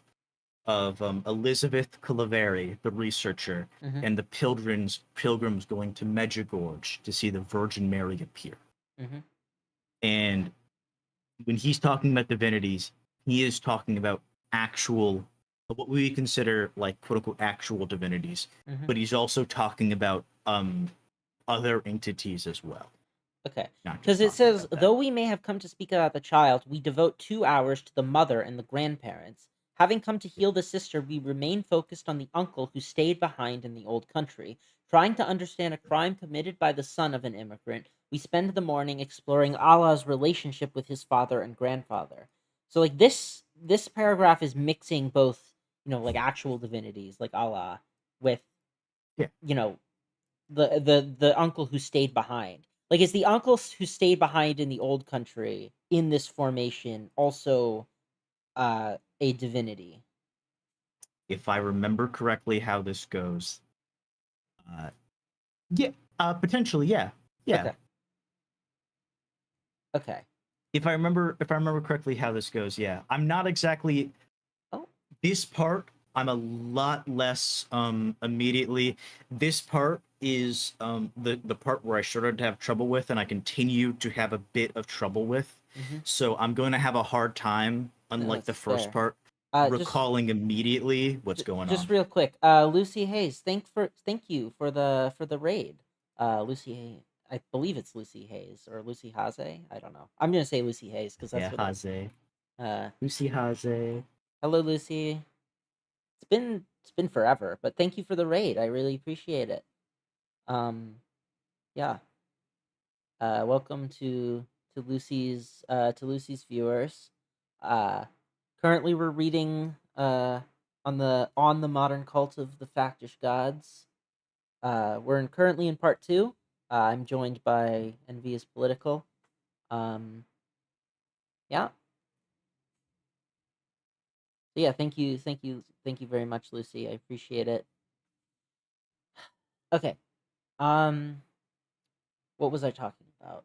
of Elizabeth Calaveri, the researcher, Mhm. and the pilgrims going to Medjugorje to see the Virgin Mary appear. Mhm. And when he's talking about divinities, he is talking about actual, what we consider like quote unquote actual divinities, Mhm. but he's also talking about other entities as well, Okay. not just Because it talking says, about though them. we may have come to speak about the child, we devote 2 hours to the mother and the grandparents. Having come to heal the sister, we remain focused on the uncle who stayed behind in the old country. Trying to understand a crime committed by the son of an immigrant, we spend the morning exploring Allah's relationship with his father and grandfather. So, like this paragraph is mixing both, like actual divinities like Allah with, Yeah, you know, the uncle who stayed behind. Like, is the uncle who stayed behind in the old country in this formation also a divinity? if I remember correctly, how this goes, uh, yeah, potentially, yeah, yeah. Okay. Okay. If I remember correctly, how this goes, yeah. I'm not exactly Oh. this part. I'm a lot less immediately. This part is the part where I started to have trouble with, and I continue to have a bit of trouble with. Mm-hmm. So I'm going to have a hard time, No, unlike the that's first fair. part, Just recalling immediately what's going just on. real quick, Lucy Hayes, thank you for the raid. I believe it's Lucy Hayes or Lucy Haze. I don't know. I'm gonna say Lucy Hayes because that's Yeah, what it. Haze. Uh, Lucy Haze. Hello, Lucy. It's been forever, but thank you for the raid. I really appreciate it. Um, yeah. Welcome to Lucy's viewers. Uh, Currently we're reading on the modern cult of the Factish gods. Currently in part two. I'm joined by Envious Political. Um, yeah. So yeah, thank you very much, Lucy. I appreciate it. Okay. Um, what was I talking about?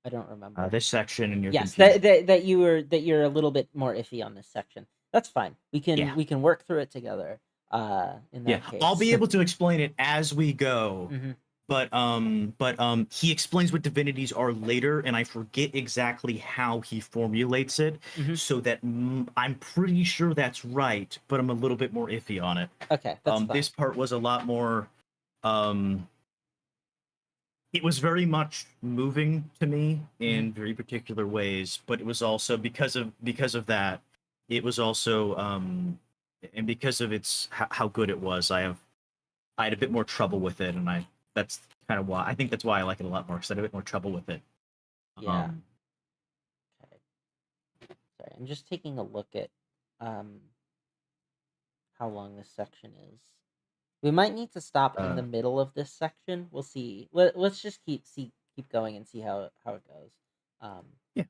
I don't remember. This section and your Yes, confusion. that you're a little bit more iffy on this section. That's fine. We Yeah. can work through it together. in Yeah, that I'll case. be able to explain it as we go. Hmm. But he explains what divinities are later, and I forget exactly how he formulates it. Hmm. So that I'm pretty sure that's right, but I'm a little bit more iffy on it. Okay, that's fine. This part was a lot more. Um, it was very much moving to me Hmm. in very particular ways, but it was also because of that. It was also and because of its how good it was. I had a bit more trouble with it, and I that's kind of why I think that's why I like it a lot more because I had a bit more trouble with it. Yeah. Um, Okay. Sorry, I'm just taking a look at um how long this section is. We might need to stop in uh, the middle of this section. We'll see. Let's just keep going and see how it goes. Um, yeah,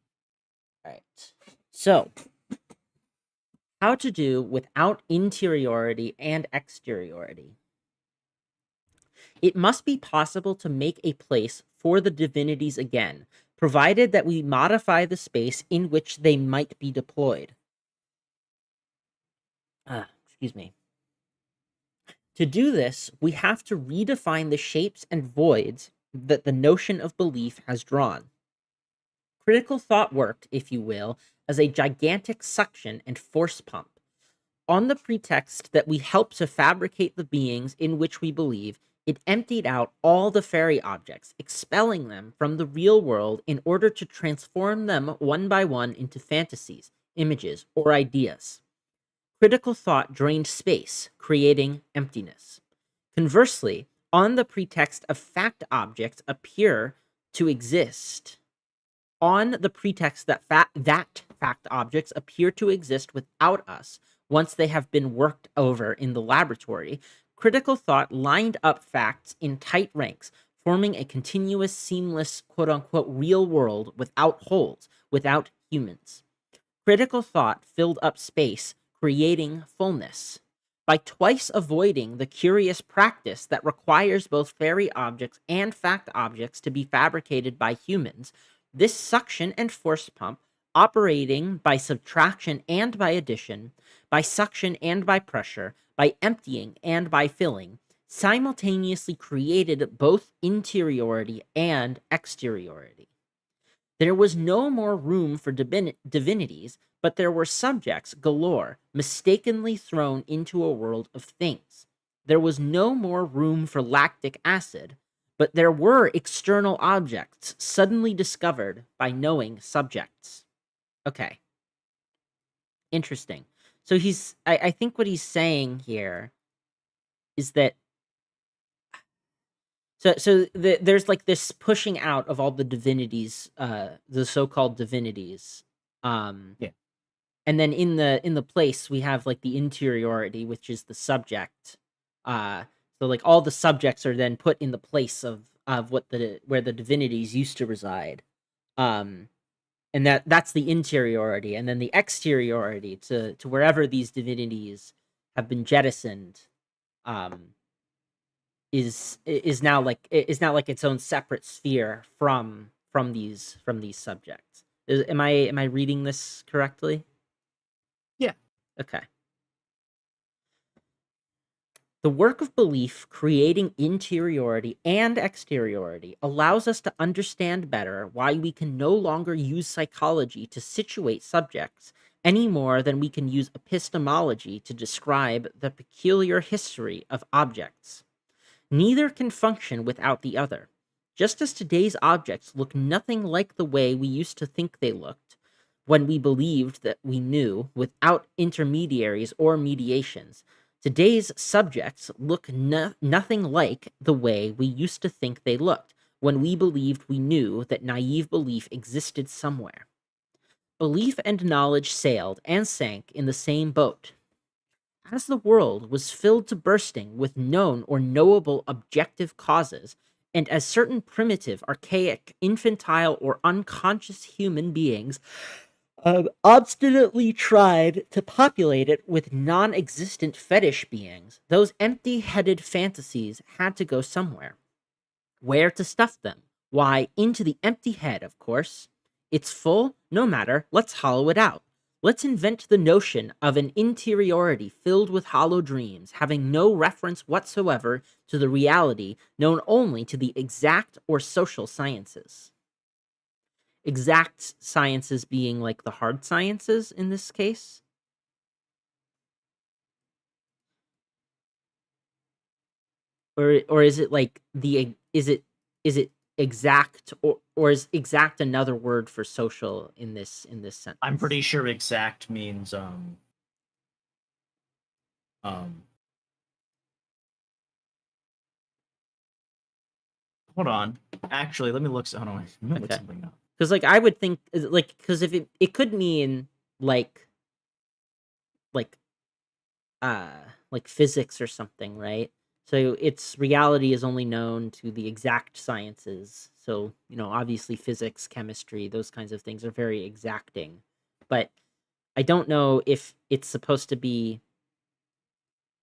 all right. So, how to do without interiority and exteriority. It must be possible to make a place for the divinities again, provided that we modify the space in which they might be deployed. Excuse me. To do this, we have to redefine the shapes and voids that the notion of belief has drawn. Critical thought worked, if you will, as a gigantic suction and force pump. On the pretext that we help to fabricate the beings in which we believe, it emptied out all the fairy objects, expelling them from the real world in order to transform them one by one into fantasies, images, or ideas. Critical thought drained space, creating emptiness. Conversely, on the pretext of fact objects appear to exist, on the pretext that fact objects appear to exist without us once they have been worked over in the laboratory, critical thought lined up facts in tight ranks, forming a continuous, seamless, quote unquote, real world without holes, without humans. Critical thought filled up space, creating fullness. By twice avoiding the curious practice that requires both fairy objects and fact objects to be fabricated by humans, this suction and force pump, operating by subtraction and by addition, by suction and by pressure, by emptying and by filling, simultaneously created both interiority and exteriority. There was no more room for divinities, but there were subjects galore, mistakenly thrown into a world of things. There was no more room for lactic acid, but there were external objects suddenly discovered by knowing subjects. Okay, interesting. So I think what he's saying here is that there's like this pushing out of all the divinities, the so-called divinities, um, yeah, and then in the place we have like the interiority, which is the subject. uh so like all the subjects are then put in the place of what the where the divinities used to reside. um and that's the interiority, and then the exteriority to wherever these divinities have been jettisoned, um is now like its own separate sphere from these subjects. Am I reading this correctly? yeah. Okay. The work of belief, creating interiority and exteriority, allows us to understand better why we can no longer use psychology to situate subjects any more than we can use epistemology to describe the peculiar history of objects. Neither can function without the other. Just as today's objects look nothing like the way we used to think they looked when we believed that we knew without intermediaries or mediations, today's subjects look nothing like the way we used to think they looked when we believed we knew that naive belief existed somewhere. Belief and knowledge sailed and sank in the same boat. As the world was filled to bursting with known or knowable objective causes, and as certain primitive, archaic, infantile, or unconscious human beings obstinately tried to populate it with non existent fetish beings, those empty headed fantasies had to go somewhere. Where to stuff them? Why, into the empty head, of course. It's full? No matter, let's hollow it out. Let's invent the notion of an interiority filled with hollow dreams, having no reference whatsoever to the reality known only to the exact or social sciences. Exact sciences being like the hard sciences in this case? Or is it like is it exact, or is exact another word for social in this I'm sentence? pretty sure exact means um hold on. Actually, let me look hold on. Let me look Okay. something up. Because like I would think like because if it could mean like like uh like physics or something, right? So its reality is only known to the exact sciences. So, obviously physics, chemistry, those kinds of things are very exacting. But I don't know if it's supposed to be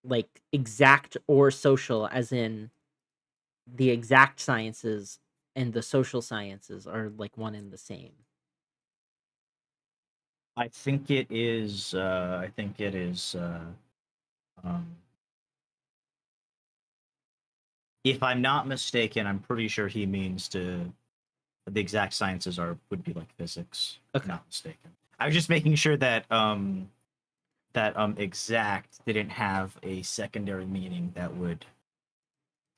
like exact or social, as in the exact sciences and the social sciences are like one and the same. I think it is um if I'm not mistaken, I'm pretty sure he means to the exact sciences are would be like physics, if I'm Okay. not mistaken. I was just making sure that exact didn't have a secondary meaning that would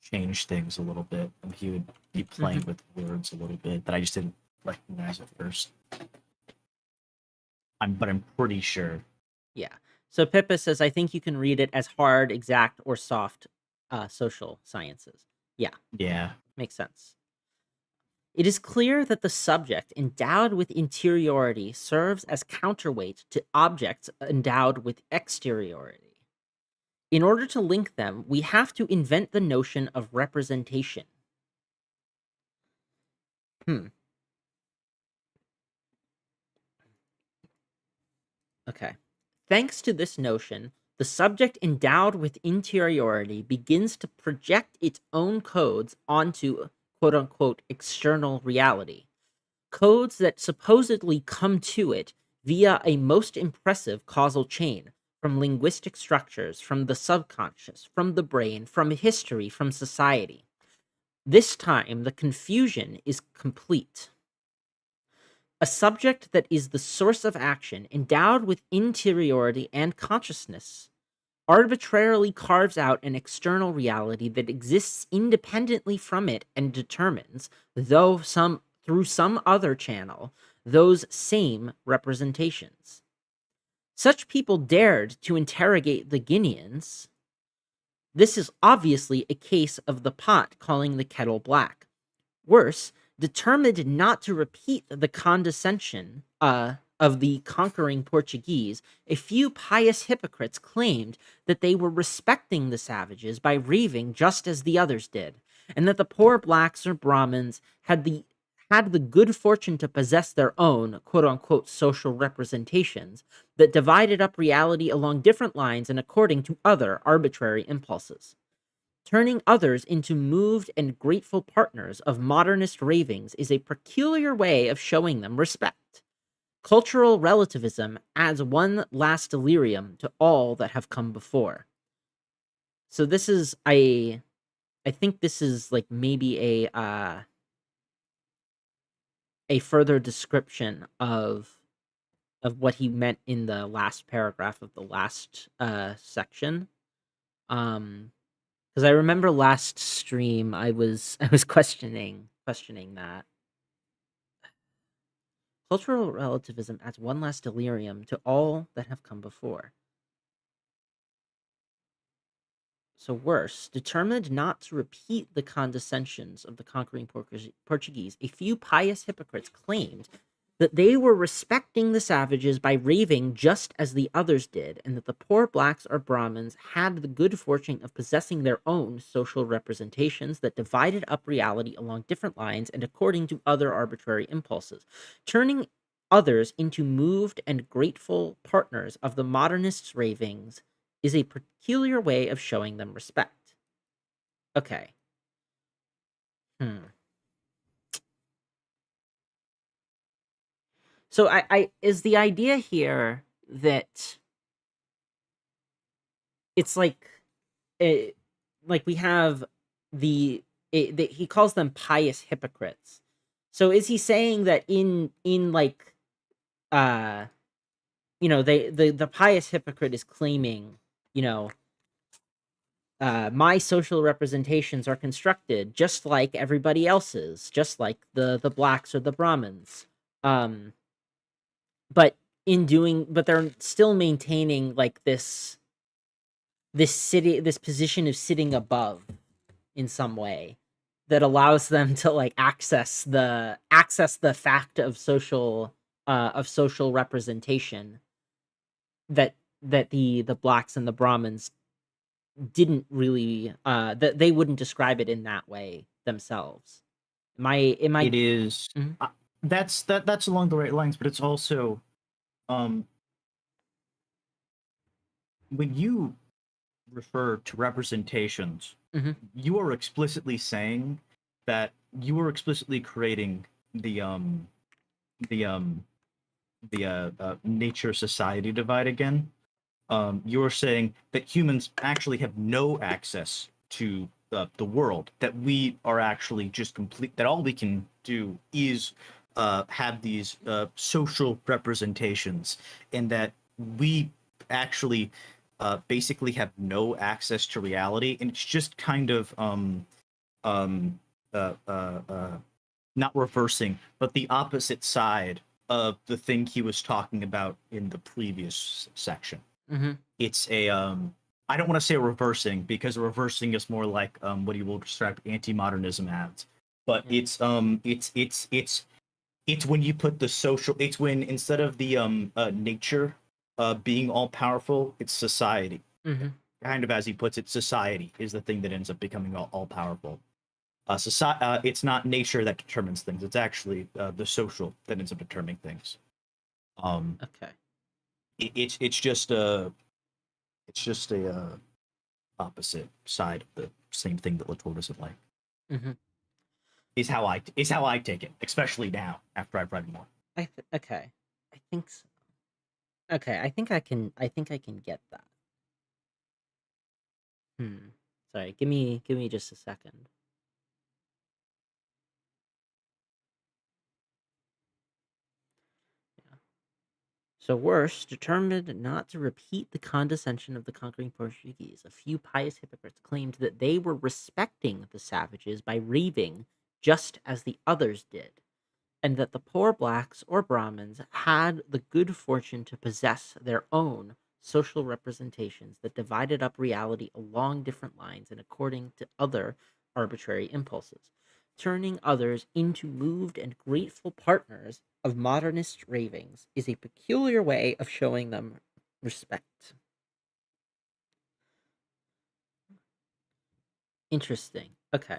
change things a little bit, and he would be Hmm. playing with words a little bit that I just didn't recognize at first. But I'm pretty sure. Yeah. So Pippa says, I think you can read it as hard, exact, or soft social sciences. Yeah, Yeah, makes sense. It is clear that the subject endowed with interiority serves as counterweight to objects endowed with exteriority. In order to link them, we have to invent the notion of representation. Hmm. Okay. Thanks to this notion, the subject endowed with interiority begins to project its own codes onto quote unquote external reality. Codes that supposedly come to it via a most impressive causal chain from linguistic structures, from the subconscious, from the brain, from history, from society. This time, the confusion is complete. A subject that is the source of action, endowed with interiority and consciousness, arbitrarily carves out an external reality that exists independently from it and determines, though some through some other channel, those same representations. Such people dared to interrogate the Guineans. This is obviously a case of the pot calling the kettle black. Worse, determined not to repeat the condescension of the conquering Portuguese, a few pious hypocrites claimed that they were respecting the savages by raving just as the others did, and that the poor blacks or Brahmins had the good fortune to possess their own quote unquote social representations that divided up reality along different lines and according to other arbitrary impulses. Turning others into moved and grateful partners of modernist ravings is a peculiar way of showing them respect. Cultural relativism adds one last delirium to all that have come before. So this is I think this is like maybe a further description of what he meant in the last paragraph of the last section. Um because I remember last stream I was questioning that. Cultural relativism adds one last delirium to all that have come before. So worse, determined not to repeat the condescensions of the conquering Portuguese, a few pious hypocrites claimed that they were respecting the savages by raving just as the others did, and that the poor blacks or Brahmins had the good fortune of possessing their own social representations that divided up reality along different lines and according to other arbitrary impulses, turning others into moved and grateful partners of the modernists' ravings is a peculiar way of showing them respect. Okay. Hmm. So I is the idea here that it's it, like we have he calls them pious hypocrites. So is he saying that in like uh the pious hypocrite is claiming, you know, my social representations are constructed just like everybody else's, just like the blacks or the Brahmins. Um, but but they're still maintaining like this position of sitting above in some way that allows them to like access the fact of social representation that the blacks and the Brahmins didn't really that they wouldn't describe it in that way themselves. Am I It is Mhm. that's along the right lines, but it's also um when you refer to representations, Mhm. you are explicitly saying that you are explicitly creating the um the um nature society divide again. You are saying that humans actually have no access to the world, that we are actually just complete, that all we can do is have these social representations, and that we actually basically have no access to reality, and it's just kind of um, uh, uh, uh, not reversing, but the opposite side of the thing he was talking about in the previous section. Mhm. It's a I don't want to say reversing, because reversing is more like what you will describe anti-modernism as, but Yeah. it's when you put the social, it's when instead of the nature being all powerful, it's society. Mhm. Kind of as he puts it, society is the thing that ends up becoming all powerful. Society, it's not nature that determines things, it's actually the social that ends up determining things. um Okay. it's just a opposite side of the same thing that Latour doesn't like. Mhm. Is how I take it, especially now after I've read more. Okay. I think so. Okay, I think I can get that. Hmm. Sorry, give me just a second. Yeah. So worse, determined not to repeat the condescension of the conquering Portuguese, a few pious hypocrites claimed that they were respecting the savages by raving just as the others did, and that the poor blacks or Brahmins had the good fortune to possess their own social representations that divided up reality along different lines and according to other arbitrary impulses, turning others into moved and grateful partners of modernist ravings is a peculiar way of showing them respect. Interesting. Okay.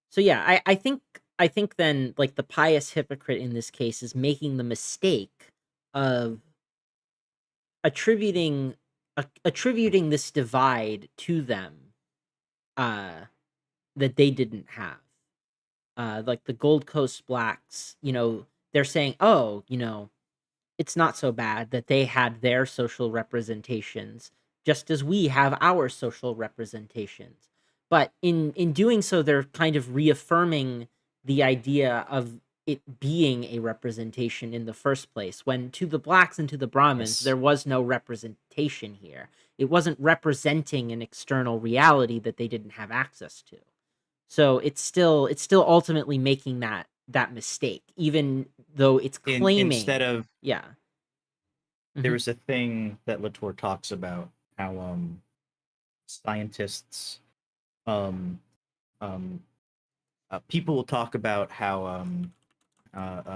So yeah, I think then like the pious hypocrite in this case is making the mistake of attributing attributing this divide to them uh that they didn't have. Like the Gold Coast blacks, they're saying, "Oh, it's not so bad that they had their social representations just as we have our social representations." But in doing so, they're kind of reaffirming the idea of it being a representation in the first place, when to the blacks and to the Brahmins Yes. there was no representation here. It wasn't representing an external reality that they didn't have access to. So it's still ultimately making that mistake, even though it's Instead claiming. of, Yeah. Mhm. there's a thing that Latour talks about, how scientists, um um people will talk about how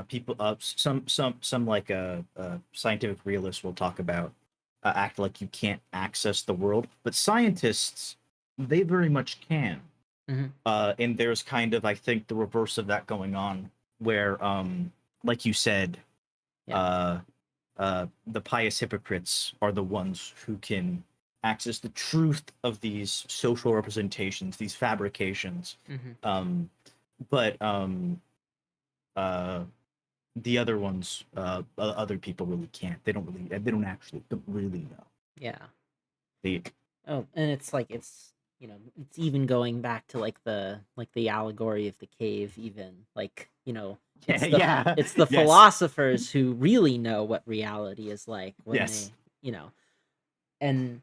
people some like scientific realists will talk about act like you can't access the world, but scientists, they very much can. Mhm. And there's kind of, I think, the reverse of that going on, where like you said, Yeah. uh the pious hypocrites are the ones who can access the truth of these social representations, these fabrications. Mhm. um but uh the other ones, other people really can't. They don't really know. Yeah. They, Oh, and it's like it's even going back to like the allegory of the cave even. Like, yeah, yeah, it's the yes, philosophers who really know what reality is like when yes, they, and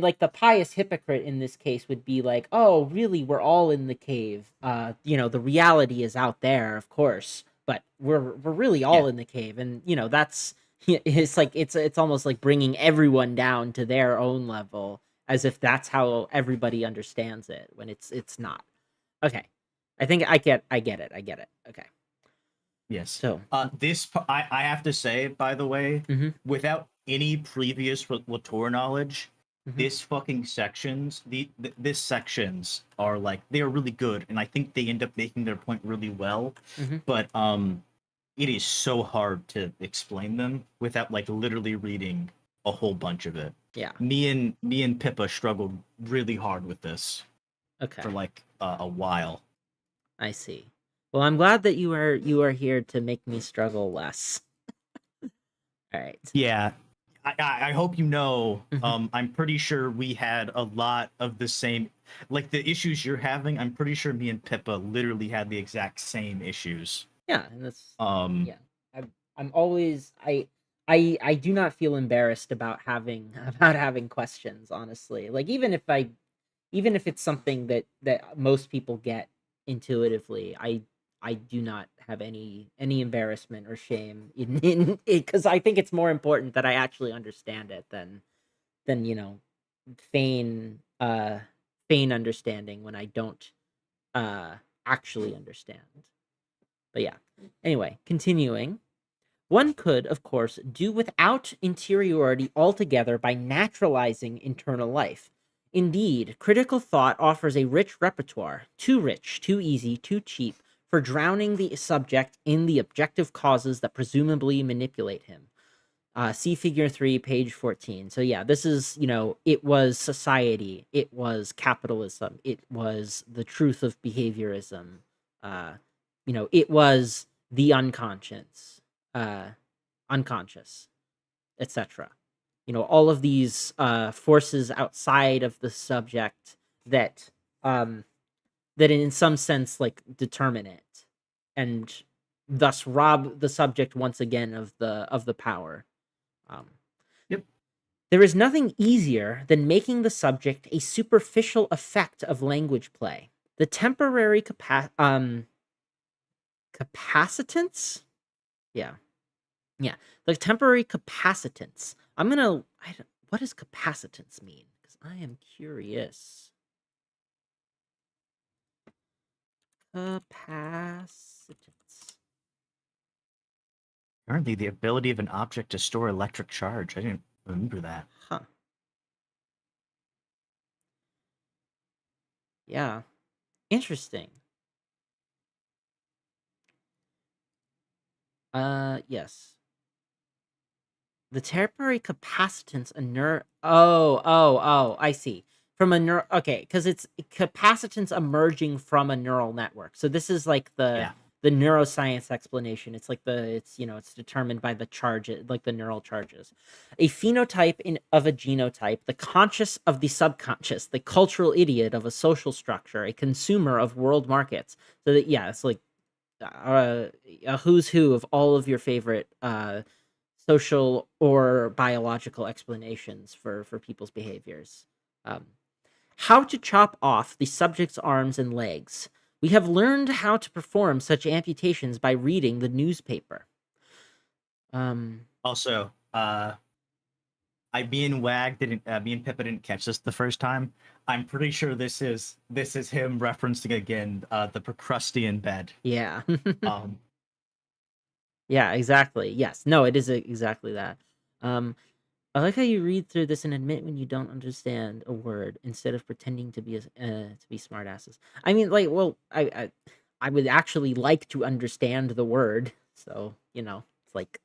like the pious hypocrite in this case would be like, "Oh, really? We're all in the cave. The reality is out there, of course, but we're really yeah, all in the cave." And that's it's like it's almost like bringing everyone down to their own level as if that's how everybody understands it when it's not. Okay. I get it. I get it. Okay. yes. So, I have to say, by the way, mhm, without any previous Latour knowledge, mhm, this fucking sections, this sections are like they are really good, and I think they end up making their point really well. mhm. But it is so hard to explain them without like literally reading a whole bunch of it. Yeah. Me and Pippa struggled really hard with this for Okay. like a while. I see. Well, I'm glad that you are here to make me struggle less. All right. Yeah, I hope you know. Mhm. I'm pretty sure we had a lot of the same, like the issues you're having. I'm pretty sure me and Pippa literally had the exact same issues. Yeah, and that's Um, yeah. I'm always I do not feel embarrassed about having about having questions, honestly. Like even if it's something that most people get intuitively, I do not have any embarrassment or shame in it because I think it's more important that I actually understand it than feign feign understanding when I don't uh actually understand. But yeah. Anyway, continuing. One could, of course, do without interiority altogether by naturalizing internal life. Indeed, critical thought offers a rich, too easy, too cheap, for drowning the subject in the objective causes that presumably manipulate him. See figure 3, page 14. So, yeah, this is, it was society, it was capitalism, it was the truth of behaviorism, uh, it was the uh, unconscious, etc. All of these forces outside of the subject that um, that in some sense like determine it and thus rob the subject once again of the power. um, yep. there is nothing easier than making the subject a superficial effect of language play. The temporary capacitance, yeah, yeah, the temporary capacitance. What does capacitance mean? Because I am curious. Capacitance. Apparently, the ability of an object to store electric charge. I didn't remember that. Huh. Yeah. Interesting. Yes. The temporary capacitance a I see. From a okay, because it's capacitance emerging from a neural network. So this is like Yeah, the neuroscience explanation. It's like it's determined by the charges, like the neural charges. A phenotype of a genotype, the conscious of the subconscious, the cultural idiot of a social structure, a consumer of world markets. So that yeah, it's like a who's who of all of your favorite social or biological explanations for people's behaviors. Um, how to chop off the subject's arms and legs. We have learned how to perform such amputations by reading the newspaper. Um, also, me and Pippa didn't catch this the first time. I'm pretty sure this is him referencing again the Procrustean bed. yeah. Um, Yeah, exactly. Yes. No, it is exactly that. Um, I like how you read through this and admit when you don't understand a word instead of pretending to be smartasses. I mean, like, well, I would actually like to understand the word, so it's like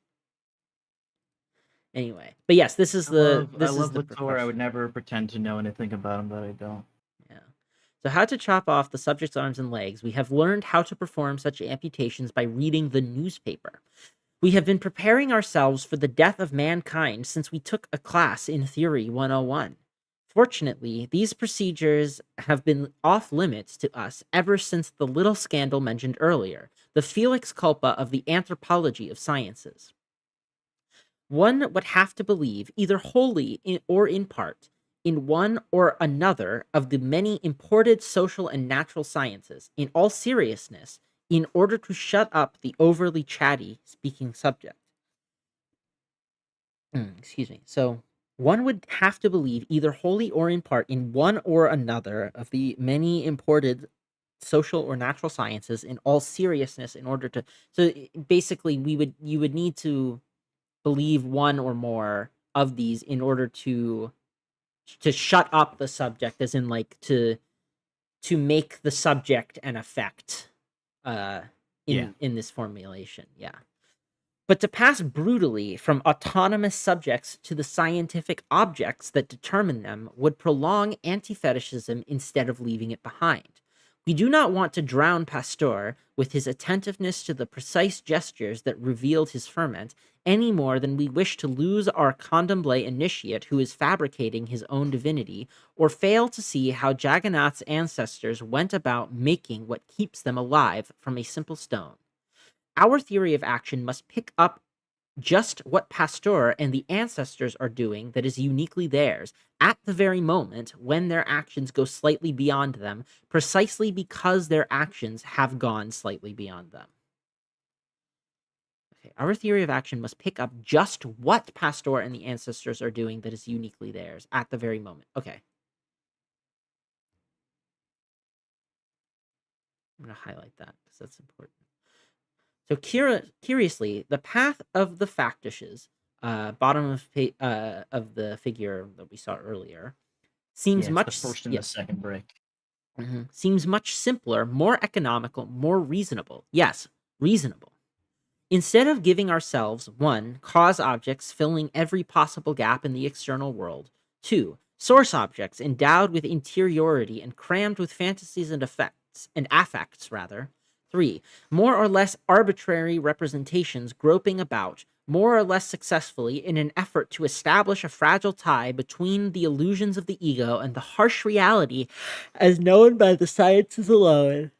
anyway. But yes, I love I this is love the Latour. I would profession. never pretend to know anything about him that I don't. Yeah. So, how to chop off the subject's arms and legs. We have learned how to perform such amputations by reading the newspaper. We have been preparing ourselves for the death of mankind since we took a class in Theory 101. Fortunately, these procedures have been off limits to us ever since the little scandal mentioned earlier, the felix culpa of the anthropology of sciences. One would have to believe, either wholly or in part, in one or another of the many imported social and natural sciences, in all seriousness, in order to shut up the overly chatty speaking subject. Excuse me. So, one would have to believe, either wholly or in part, in one or another of the many imported social or natural sciences, in all seriousness, in order to. So, basically, you would need to believe one or more of these in order to shut up the subject, as in like to make the subject an effect uh Yeah. in this formulation. Yeah. But to pass brutally from autonomous subjects to the scientific objects that determine them would prolong anti fetishism instead of leaving it behind. We do not want to drown Pasteur with his attentiveness to the precise gestures that revealed his ferment, any more than we wish to lose our Condemblé initiate who is fabricating his own divinity, or fail to see how Jagannath's ancestors went about making what keeps them alive from a simple stone. Our theory of action must pick up just what Pasteur and the ancestors are doing that is uniquely theirs at the very moment when their actions go slightly beyond them, precisely because their actions have gone slightly beyond them. Okay, our theory of action must pick up just what Pasteur and the ancestors are doing that is uniquely theirs at the very moment. Okay, I'm going to highlight that because that's important. So curiously, the path of the factishes, bottom of the figure that we saw earlier, seems Yeah, it's the much first and yeah, the second break. seems much simpler, more economical, more reasonable. Yes, reasonable. Instead of giving ourselves, one, cause objects filling every possible gap in the external world, two, source objects endowed with interiority and crammed with fantasies and affects rather, three, more or less arbitrary representations groping about, more or less successfully in an effort to establish a fragile tie between the illusions of the ego and the harsh reality as known by the sciences alone.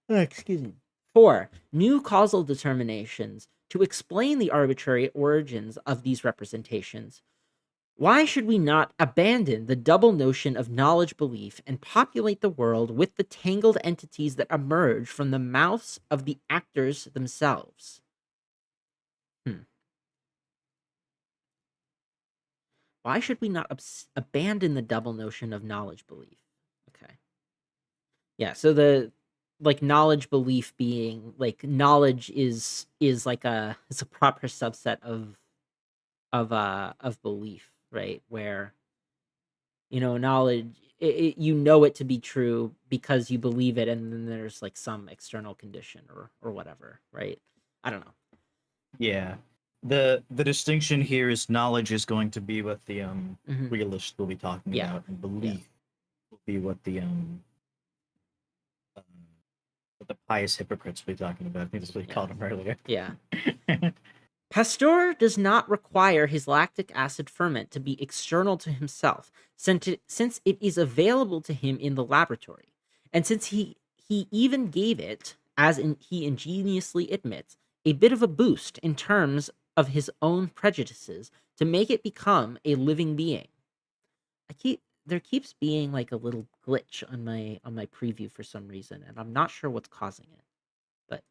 Excuse me. Four, new causal determinations to explain the arbitrary origins of these representations. Why should we not abandon the double notion of knowledge belief and populate the world with the tangled entities that emerge from the mouths of the actors themselves? Hmm. Why should we not abandon the double notion of knowledge belief? Okay. Yeah, so the like knowledge belief being like knowledge is like a it's a proper subset of belief, right? Where knowledge you know it to be true because you believe it, and then there's like some external condition or whatever, right? I don't know. Yeah. The distinction here is knowledge is going to be what the Hmm. realist will be talking Yeah, about, and yeah, belief will be uh, what the pious hypocrites will be talking about. I think that's what he yeah, called them earlier. yeah. Pasteur does not require his lactic acid ferment to be external to himself, since it is available to him in the laboratory, and since he even gave it, he ingeniously admits, a bit of a boost in terms of his own prejudices to make it become a living being. There keeps being like a little glitch on my preview for some reason, and I'm not sure what's causing it, but.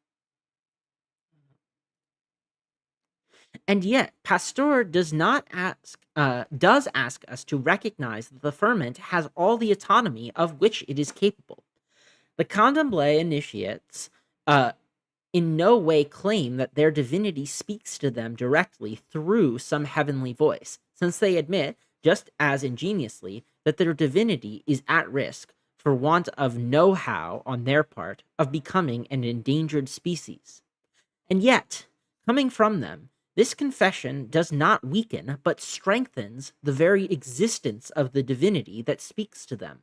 And yet, Pasteur does ask us to recognize that the ferment has all the autonomy of which it is capable. The Candomblé initiates in no way claim that their divinity speaks to them directly through some heavenly voice, since they admit, just as ingeniously, that their divinity is at risk, for want of know-how on their part, of becoming an endangered species. And yet, coming from them, this confession does not weaken, but strengthens the very existence of the divinity that speaks to them.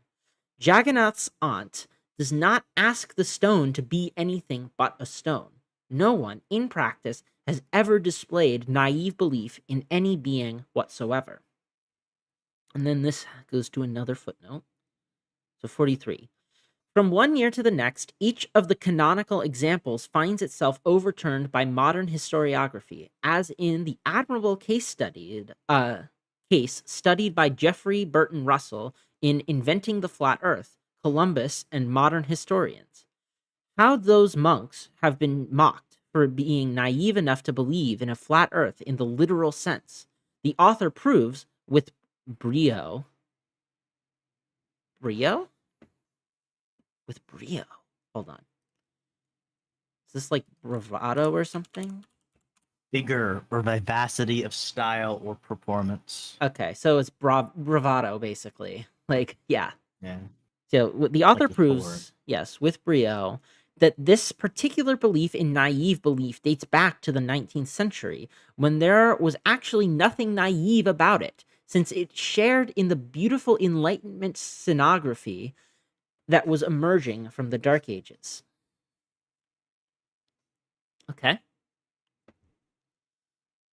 Jagannath's aunt does not ask the stone to be anything but a stone. No one, in practice, has ever displayed naive belief in any being whatsoever. And then this goes to another footnote. So 43. From one year to the next, each of the canonical examples finds itself overturned by modern historiography, as in the admirable case studied by Geoffrey Burton Russell in Inventing the Flat Earth, Columbus, and Modern Historians. How those monks have been mocked for being naive enough to believe in a flat Earth in the literal sense, the author proves with brio. Brio? With brio. Hold on. Is this like bravado or something? Vigor or vivacity of style or performance. Okay, so it's bravado, basically. Like, yeah. Yeah. So the author Like Latour. proves, yes, with brio, that this particular belief in naive belief dates back to the 19th century, when there was actually nothing naive about it, since it shared in the beautiful Enlightenment scenography that was emerging from the Dark Ages. Okay.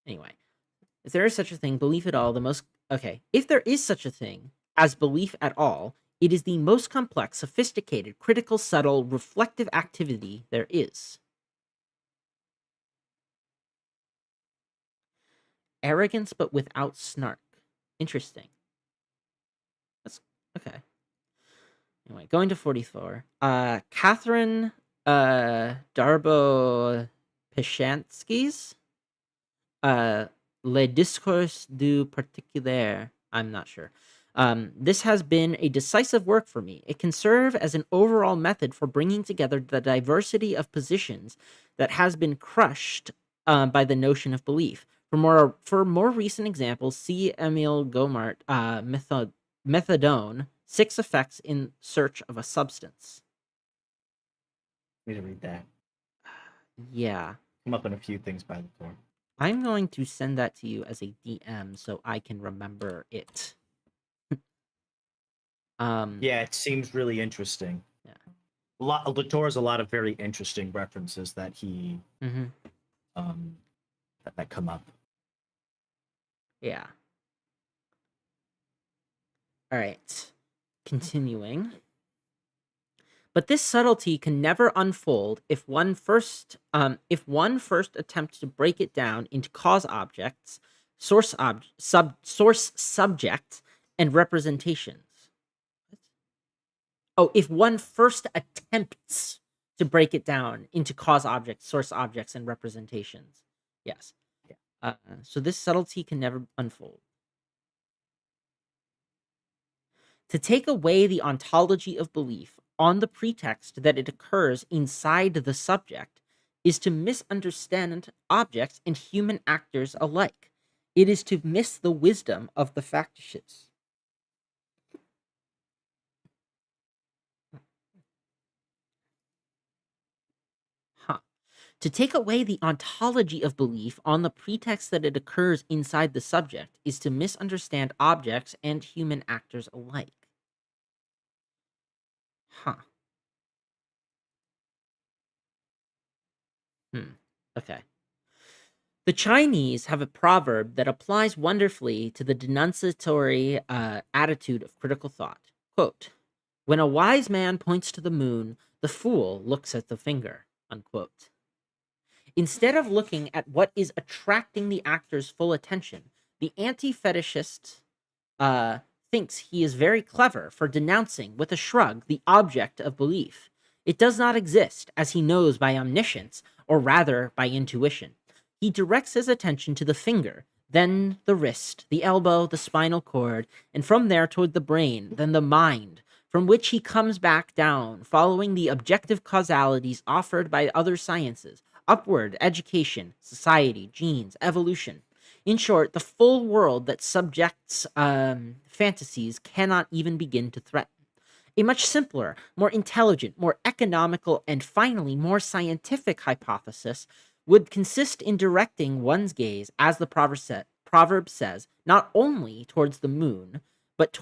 Anyway, if there is such a thing, belief at all, the most. Okay. If there is such a thing as belief at all, it is the most complex, sophisticated, critical, subtle, reflective activity there is. Arrogance, but without snark. Interesting. That's okay. Anyway, going to 44. Catherine Darbo Pishansky's Le Discours du Particulier. I'm not sure. This has been a decisive work for me. It can serve as an overall method for bringing together the diversity of positions that has been crushed by the notion of belief. For more recent examples, see Emile Gomart, Methadone, Six Effects in Search of a Substance. Need to read that. Yeah. Come up in a few things by Latour. I'm going to send that to you as a DM so I can remember it. Yeah, it seems really interesting. Yeah. Latour has a lot of very interesting references that he Mm-hmm. that come up. Yeah. All right. Continuing. But this subtlety can never unfold if one first attempts to break it down into cause objects, source subjects, and representations. Oh, if one first attempts to break it down into cause objects, source objects, and representations. Yes. So this subtlety can never unfold. To take away the ontology of belief on the pretext that it occurs inside the subject is to misunderstand objects and human actors alike. It is to miss the wisdom of the factitious. Huh. To take away the ontology of belief on the pretext that it occurs inside the subject is to misunderstand objects and human actors alike. Huh. Okay. The Chinese have a proverb that applies wonderfully to the denunciatory attitude of critical thought. Quote, when a wise man points to the moon, the fool looks at the finger. Unquote. Instead of looking at what is attracting the actor's full attention, the anti-fetishist thinks he is very clever for denouncing, with a shrug, the object of belief. It does not exist, as he knows by omniscience, or rather by intuition. He directs his attention to the finger, then the wrist, the elbow, the spinal cord, and from there toward the brain, then the mind, from which he comes back down, following the objective causalities offered by other sciences, upward, education, society, genes, evolution. In short, the full world that subjects fantasies cannot even begin to threaten. A much simpler, more intelligent, more economical, and finally more scientific hypothesis would consist in directing one's gaze, as the proverb says, not only towards the moon, but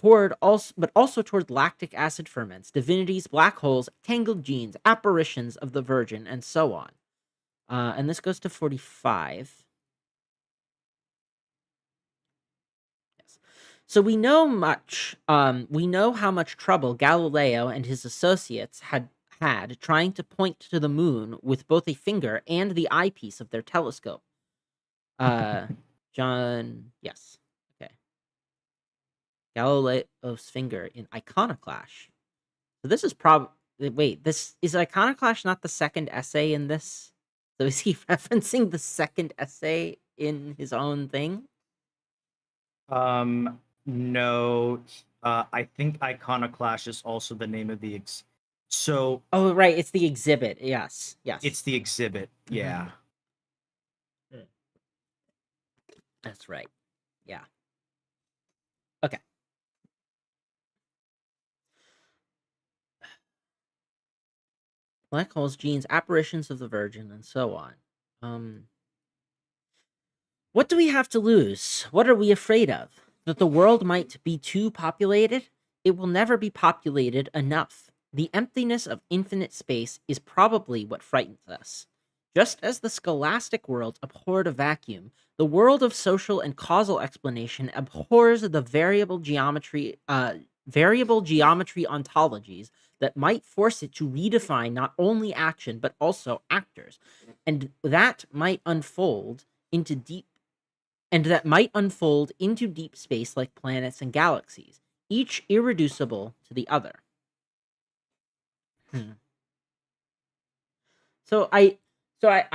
also toward lactic acid ferments, divinities, black holes, tangled genes, apparitions of the Virgin, and so on. And this goes to 45. Yes. So we know much. We know how much trouble Galileo and his associates had trying to point to the moon with both a finger and the eyepiece of their telescope. Uh, John, yes, okay. Galileo's finger in iconoclash. So this is wait. This is iconoclash, not the second essay in this. So is he referencing the second essay in his own thing? No. I think Iconoclash is also the name of the so Oh, right. It's the exhibit. Yes. it's Yes. the exhibit. Mhm. Yeah. That's right. Yeah. Okay. Black holes, genes, apparitions of the Virgin, and so on. What do we have to lose? What are we afraid of? That the world might be too populated? It will never be populated enough. The emptiness of infinite space is probably what frightens us. Just as the scholastic world abhorred a vacuum, the world of social and causal explanation abhors the variable geometry ontologies that might force it to redefine not only action but also actors, and that might unfold into deep space like planets and galaxies, each irreducible to the other. Hmm. So I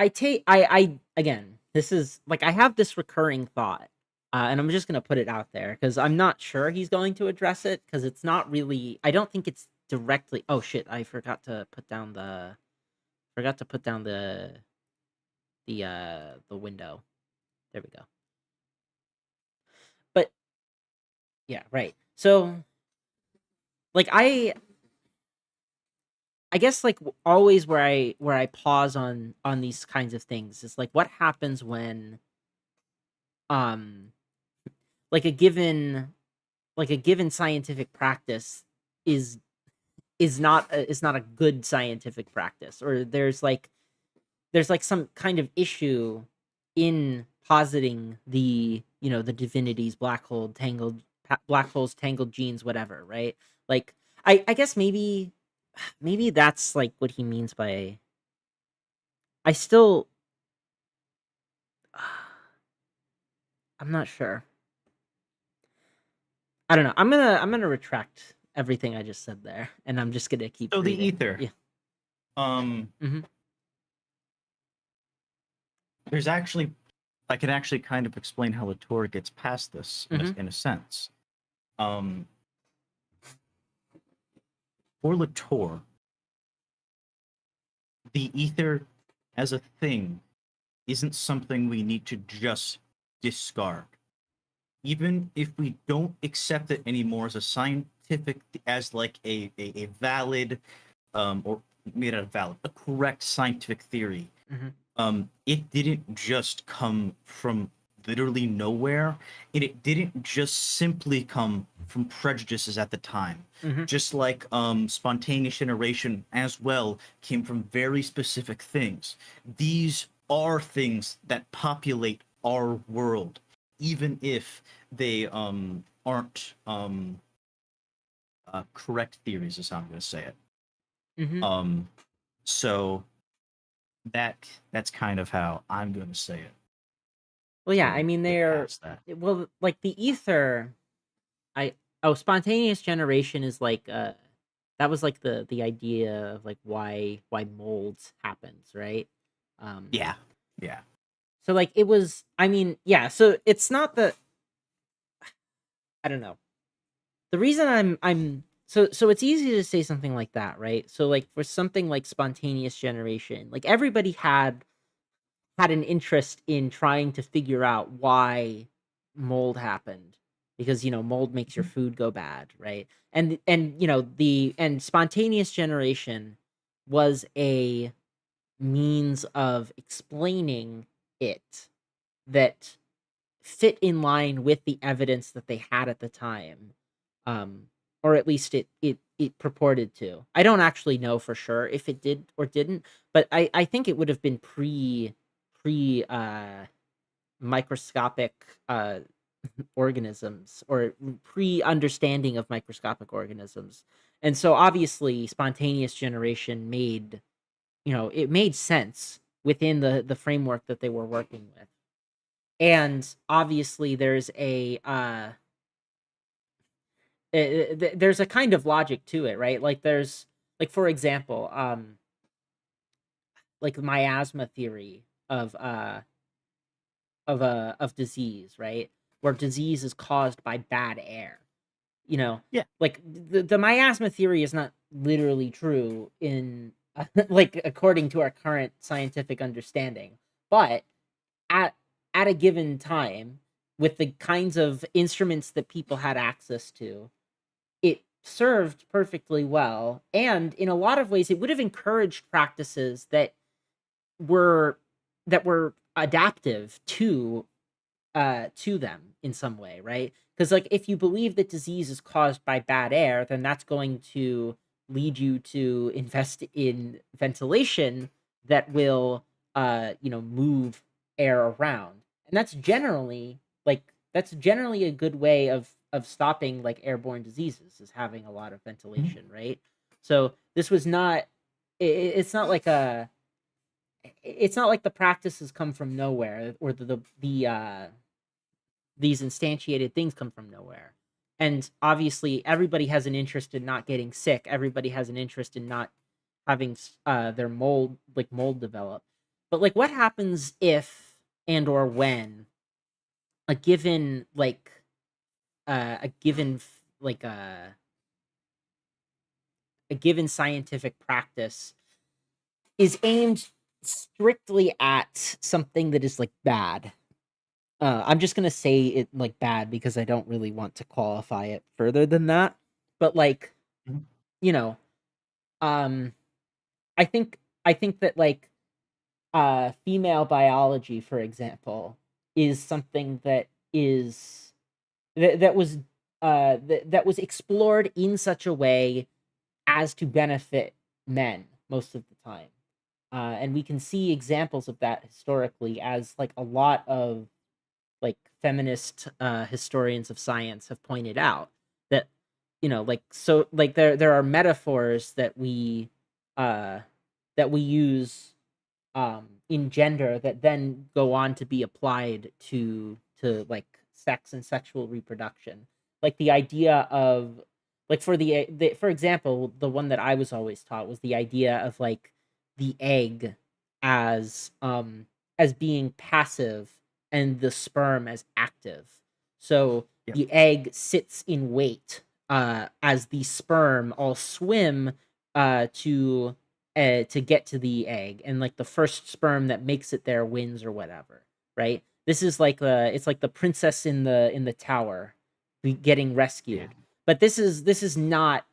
take I again. This is like I have this recurring thought, and I'm just gonna put it out there because I'm not sure he's going to address it because it's not really. I don't think it's directly. Oh shit! I forgot to put down the window. There we go. But yeah, right. So like I guess like always where I pause on these kinds of things is like what happens when um like a given scientific practice is is not a good scientific practice, or there's like some kind of issue in positing the divinities, black holes, tangled genes, whatever, right? Like I guess maybe that's like what he means by I still I'm not sure. I don't know. I'm gonna retract everything I just said there, and I'm just gonna keep So the reading. ether. Yeah. Um, Hmm. there's actually I can actually kind of explain how Latour gets past this Hmm. in a sense. Um, for Latour, the ether as a thing isn't something we need to just discard. Even if we don't accept it anymore as a scientific, as like a valid, or maybe not valid, a correct scientific theory, Hmm. it didn't just come from literally nowhere, and it didn't just simply come from prejudices at the time. Hmm. Just like spontaneous generation as well came from very specific things. These are things that populate our world, even if they aren't correct theories, is how I'm going to say it. Hmm. Um, so that's kind of how I'm going to say it Well, yeah. I to mean, get past that. well, like the ether. I Spontaneous generation is like that was like the idea of like why molds happens, right? Um, Yeah, yeah. so like it was. I mean, yeah. So it's not the I don't know. The reason I'm so it's easy to say something like that, right? So like for something like spontaneous generation, like everybody had an interest in trying to figure out why mold happened, because mold makes your food go bad, right? And the and spontaneous generation was a means of explaining it that fit in line with the evidence that they had at the time. um, or at least it purported to. I don't actually know for sure if it did or didn't, but I think it would have been pre microscopic organisms, or pre understanding of microscopic organisms. And so obviously spontaneous generation made, it made sense within the framework that they were working with. And obviously there's a kind of logic to it, right? Like there's, like, for example, like the miasma theory of disease, right? Where disease is caused by bad air. Yeah. Like the miasma theory is not literally true in like according to our current scientific understanding, but at at a given time, with the kinds of instruments that people had access to, it served perfectly well, and in a lot of ways it would have encouraged practices were that were adaptive to them in some way, right? Because, like, if you believe that disease is caused by bad air, then that's going to lead you to invest in ventilation that will, move air around, and that's generally a good way of stopping, like, airborne diseases, is having a lot of Mhm. ventilation, right? So this was not. It's not like it's not like the practices come from nowhere, or these instantiated things come from nowhere. And obviously, everybody has an interest in not getting sick. Everybody has an interest in not having their mold develop. But, like, what happens if and or when a given like a given f- like a given scientific practice is aimed strictly at something that is, like, bad. I'm just gonna say it, like, bad, because I don't really want to qualify it further than that. But, like, Mhm. you know, um, I think that, like, female biology, for example, is something that was explored in such a way as to benefit men most of the time. And we can see examples of that historically, as, like, a lot of, like, feminist historians of science have pointed out, that, like, so, like, there are metaphors uh that we use in gender that then go on to be applied to, like, sex and sexual reproduction. Like the idea of, like, for example, the one that I was always taught was the idea of, like, the egg as as being passive and the sperm as active. So Yeah. the egg sits in wait as the sperm all swim to get to the egg, and, like, the first sperm that makes it there wins, or whatever, right? This is like it's like the princess in the tower getting Yeah. rescued. But this is not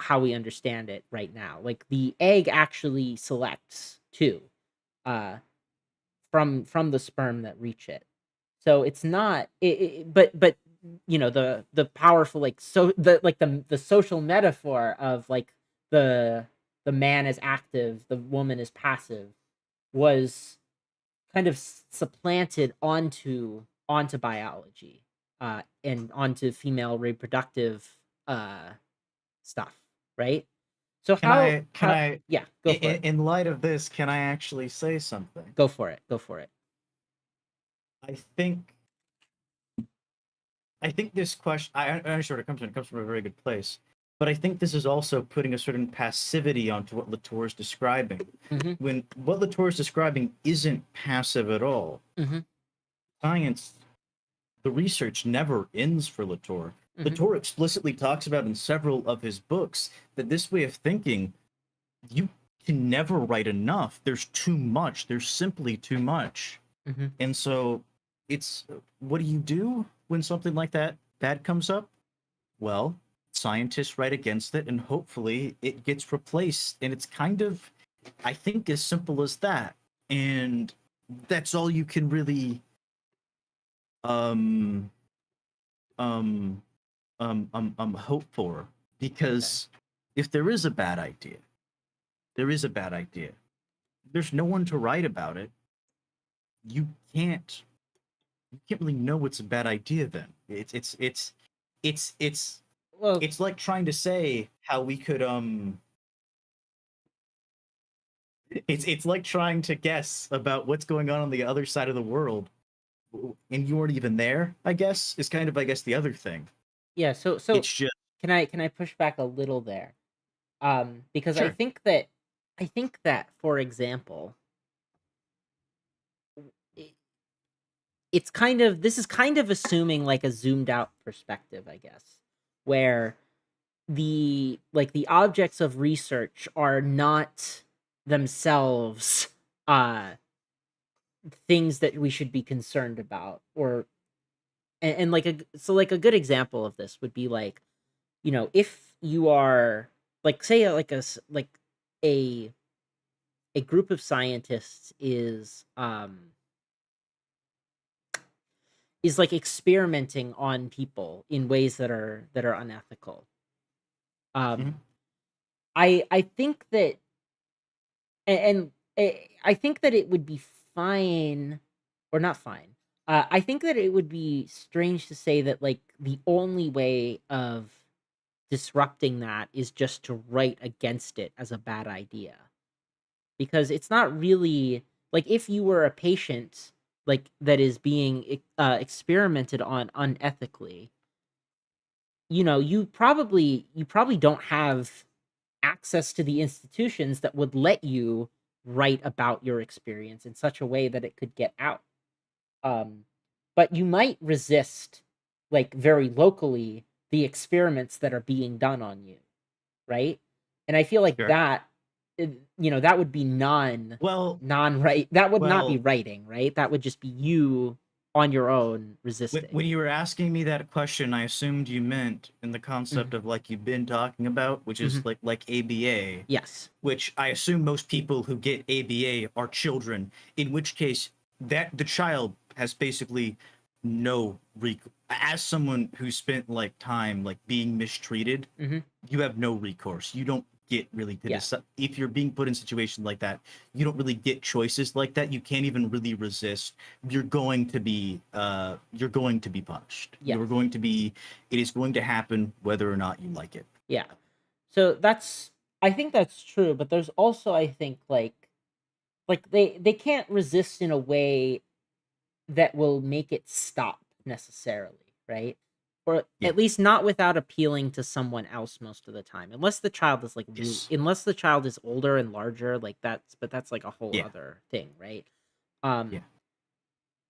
how we understand it right now. Like, the egg actually selects too, uh from the sperm that reach it. So it's not but the powerful, like, so the social metaphor of, like, the the man is active, the woman is passive, was kind of supplanted onto biology, and onto female reproductive stuff, right? So Can I can how I yeah, go for it. in light of this, can I actually say something? Go for it. Go for it. I think I think this question I understand where it comes from a very good place. But I think this is also putting a certain passivity onto what Latour is describing. Mhm. When what Latour is describing isn't passive at all. Mhm. Science, the research never ends for Latour. Mhm. Latour explicitly talks about in several of his books that this way of thinking, you can never write enough. There's too much. There's simply too much. Mhm. And so it's what do you do when something like that bad comes up? Well, scientists write against it and hopefully it gets replaced. And it's kind of, I think, as simple as that. And that's all you can really um um hope for, Okay. because if there is a bad idea, there is a bad idea. There's no one to write about it. You can't you can't really know it's a bad idea then. It's it's Well, it's like trying to say how we could it's like trying to guess about what's going on the other side of the world, and you weren't even there, I guess, is kind of, I guess, the other thing. yeah. So It's just can I push back a little there? Because sure. I think that, for example, i- it's kind of this is kind of assuming like a zoomed out perspective, I guess, where the objects of research are not themselves uh things that we should be concerned about, or and like a good example of this would be like, if you are, like, say, like a a group of scientists is like experimenting on people in ways that are unethical. um Mhm. I think that, I think that it would be fine, or not fine. I think that it would be strange to say that, like, the only way of disrupting that is just to write against it as a bad idea, because it's not really like, if you were a patient, like, that is being experimented on unethically, you probably don't have access to the institutions that would let you write about your experience in such a way that it could get out. Um, but you might resist, like, very locally, the experiments that are being done on you, right? And I feel like Sure. that would be Well, non-right. That would not be well, writing, right? That would just be you on your own resisting. when you were asking me that question, I assumed you meant in the Mhm, concept of like you've been talking about, which is mhm. like ABA, Yes. which I assume most people who get ABA are children, in which case that the child has basically no as someone who spent like time like being mistreated, Mhm. you have no recourse. You don't get really to Yeah. decide if you're being put in situations like that. You don't really get choices like that. You can't even really resist. You're going to be punished. You're Yes. going to be it is going to happen whether or not you like it. Yeah. So I think that's true, but there's also, I think, like they can't resist in a way that will make it stop necessarily, right? Or Yeah. at least not without appealing to someone else most of the time. Unless the child is like really Yes. unless the child is older and larger, like that's like a whole Yeah. other thing, right? Um Yeah.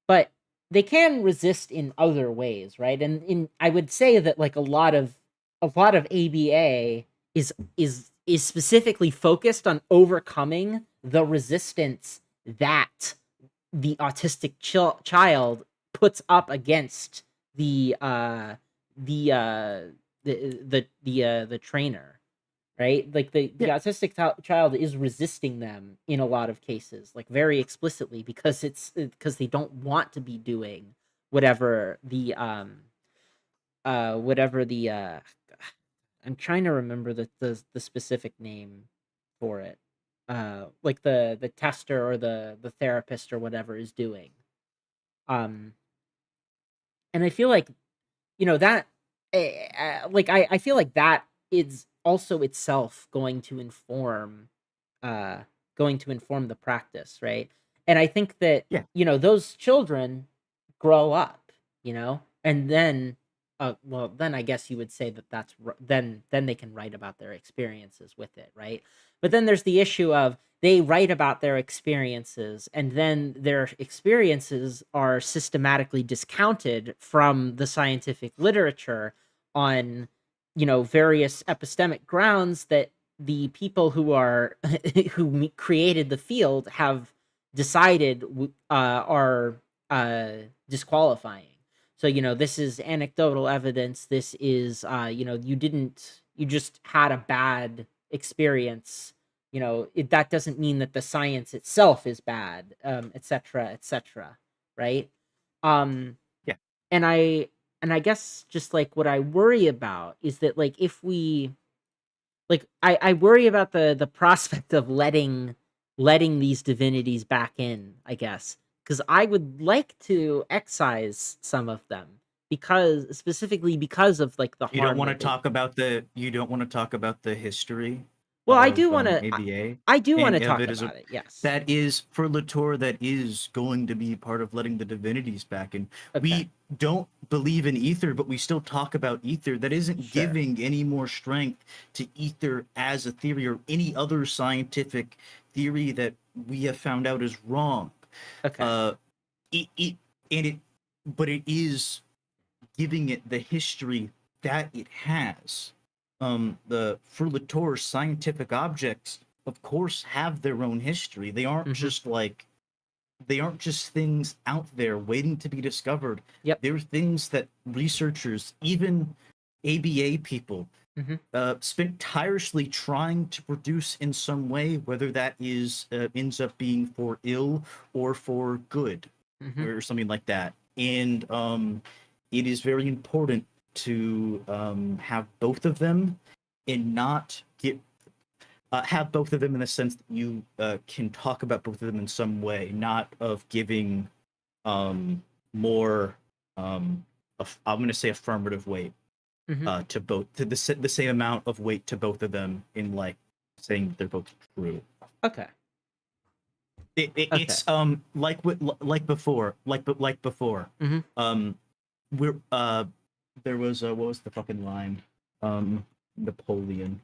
but they can resist in other ways, right? And I would say that, like, a lot of ABA is specifically focused on overcoming the resistance that the autistic child puts up against the uh the uh the trainer, right? Like, the Yeah. autistic child is resisting them in a lot of cases, like, very explicitly, because they don't want to be doing whatever the I'm trying to remember the specific name for it. Like, the tester, or the therapist, or whatever, is doing. Um and I feel like, that, like, I feel like that is also itself uh going to inform the practice, right? And I think that, Yeah. those children grow up, and then, well, then I guess you would say that then they can write about their experiences with it, right? But then there's the issue of, they write about their experiences, and then their experiences are systematically discounted from the scientific literature on, various epistemic grounds that the people who are created the field have decided are disqualifying. So, this is anecdotal evidence. This is, you just had a bad experience. That doesn't mean that the science itself is bad, etc., etc. Right? Um, Yeah. and and I guess just like what I worry about is that like if we like I worry about the prospect of letting these divinities back in, I guess, because I would like to excise some of them because specifically because of like the You don't harm want to that they. talk about the you don't want to talk about the history Well, of I ABA I do want and to of talk it as a about it. Yes. that is for Latour, that is going to be part of letting the divinities back in. Okay. We don't believe in ether, but we still talk about ether. That isn't Sure. giving any more strength to ether as a theory or any other scientific theory that we have found out is wrong. Okay. Uh, it and it, but it is giving it the history that it has. The for Latour, scientific objects, of course, have their own history. Mm-hmm. They aren't just things out there waiting to be discovered. Yep. They're things that researchers, even ABA people, Mm-hmm. spent tirelessly trying to produce in some way, whether that is ends up being for ill or for good, Mm-hmm. or something like that. And it is very important to have both of them and not get have both of them in the sense that you can talk about both of them in some way, not of giving um, more I'm going to say affirmative weight Mm-hmm. to both, to the same amount of weight to both of them in like saying that they're both true. Okay. Okay. It's like before, like before. Mm-hmm. Um, we're there was what was the fucking line? Napoleon.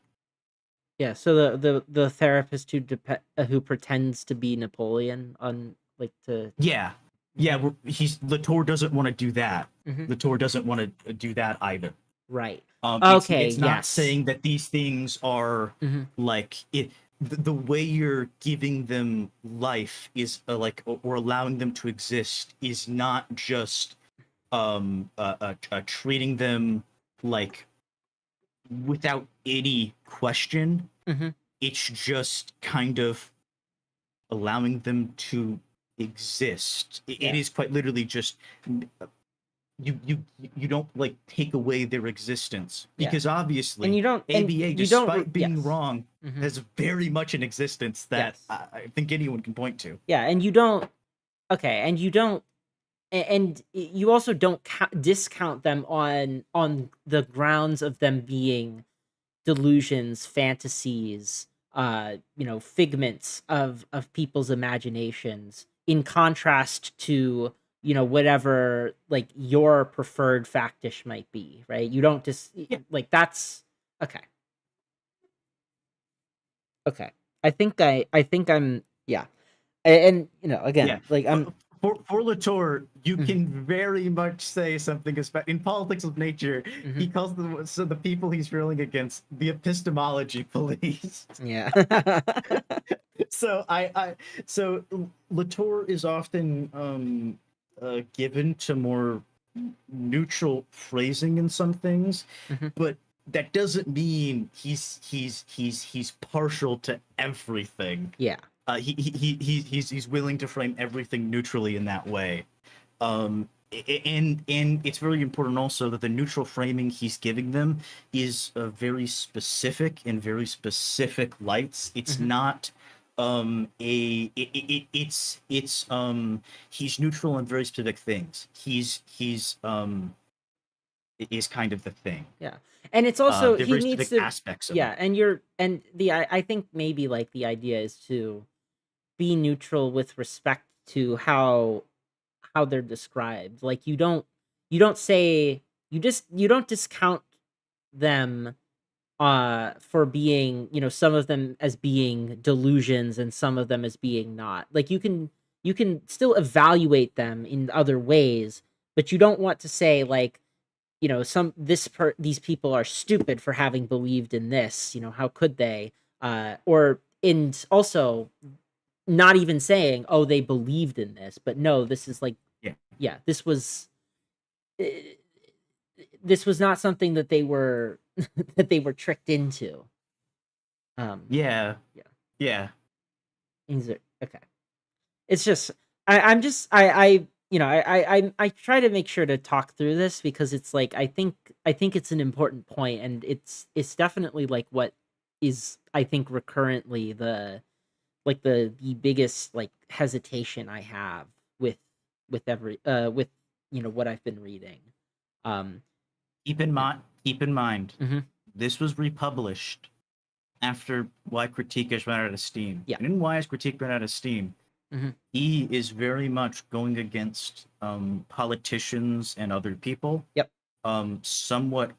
Yeah. So the therapist who pretends to be Napoleon on like to. Yeah, yeah. He's Latour doesn't want to do that. Mm-hmm. Latour doesn't want to do that either. Right. It's Okay. it's not Yes. saying that these things are Mm-hmm. like it. The way you're giving them life is like, or allowing them to exist is not just treating them like without any question. Mm-hmm. It's just kind of allowing them to exist. It Yeah. is quite literally just you don't like take away their existence, Yeah. because And obviously you don't. And ABA, you don't. despite being Yes. wrong, Mm-hmm. has very much an existence that Yes. I think anyone can point to. Yeah. And you don't. Okay. And you don't. And you also don't discount them on the grounds of them being delusions, fantasies, figments of people's imaginations, in contrast to whatever like your preferred factish might be, right? You don't just Yeah, like that's okay. Okay. I think I'm yeah. And yeah. again, like I'm For Latour, you mhm, can very much say something in politics of nature. mhm, He calls the people he's railing against the epistemology police. yeah. So so Latour is often given to more neutral phrasing in some things, Mhm, but that doesn't mean he's partial to everything. yeah. He's willing to frame everything neutrally in that way. And it's very important also that the neutral framing he's giving them is very specific, in very specific lights. It's Mhm, not it's he's neutral on very specific things. He's is kind of the thing. yeah. And it's also They're he very needs specific to aspects of yeah, it. I think maybe like the idea is to be neutral with respect to how they're described. Like you don't say you don't discount them for being, some of them as being delusions and some of them as being not. Like you can still evaluate them in other ways, but you don't want to say like, these people are stupid for having believed in this, how could they? Or and also not even saying, "Oh, they believed in this," but no, this is like, Yeah. yeah, eh, this was not something that they were that they were tricked into. Um, Yeah. yeah, Yeah. okay. It's just I'm just I I try to make sure to talk through this because it's like I think it's an important point, and it's definitely like what is I think recurrently the biggest like hesitation I have with with what I've been reading. Um yeah. Keep in mind, Mhm. this was republished after Why Critique has run out of steam. Yeah. And in Why His Critique ran out of steam, Mhm. he is very much going against politicians and other people, Yep. somewhat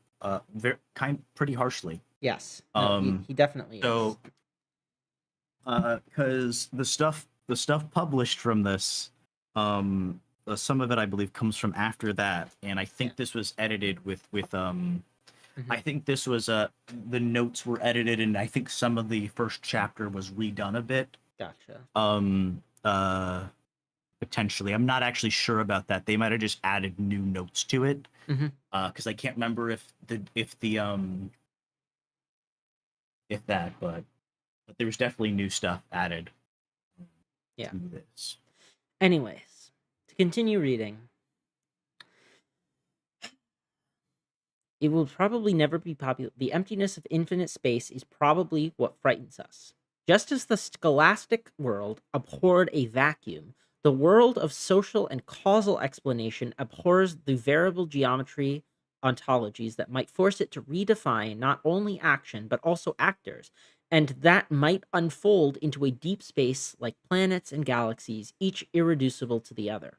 pretty harshly. Yes. No, he Um, he definitely is. so because the stuff published from this, some of it I believe comes from after that, and I Yeah. think this was edited with I Mhm. think this was the notes were edited, and I think some of the first chapter was redone a bit. Gotcha. Um, Potentially, I'm not actually sure about that. They might have just added new notes to it. Mhm. Because I can't remember if that, but there was definitely new stuff added Yeah. to this. Anyways, to continue reading, it will probably never be popular. The emptiness of infinite space is probably what frightens us. Just as the scholastic world abhorred a vacuum, the world of social and causal explanation abhors the variable geometry ontologies that might force it to redefine not only action but also actors, and that might unfold into a deep space like planets and galaxies, each irreducible to the other.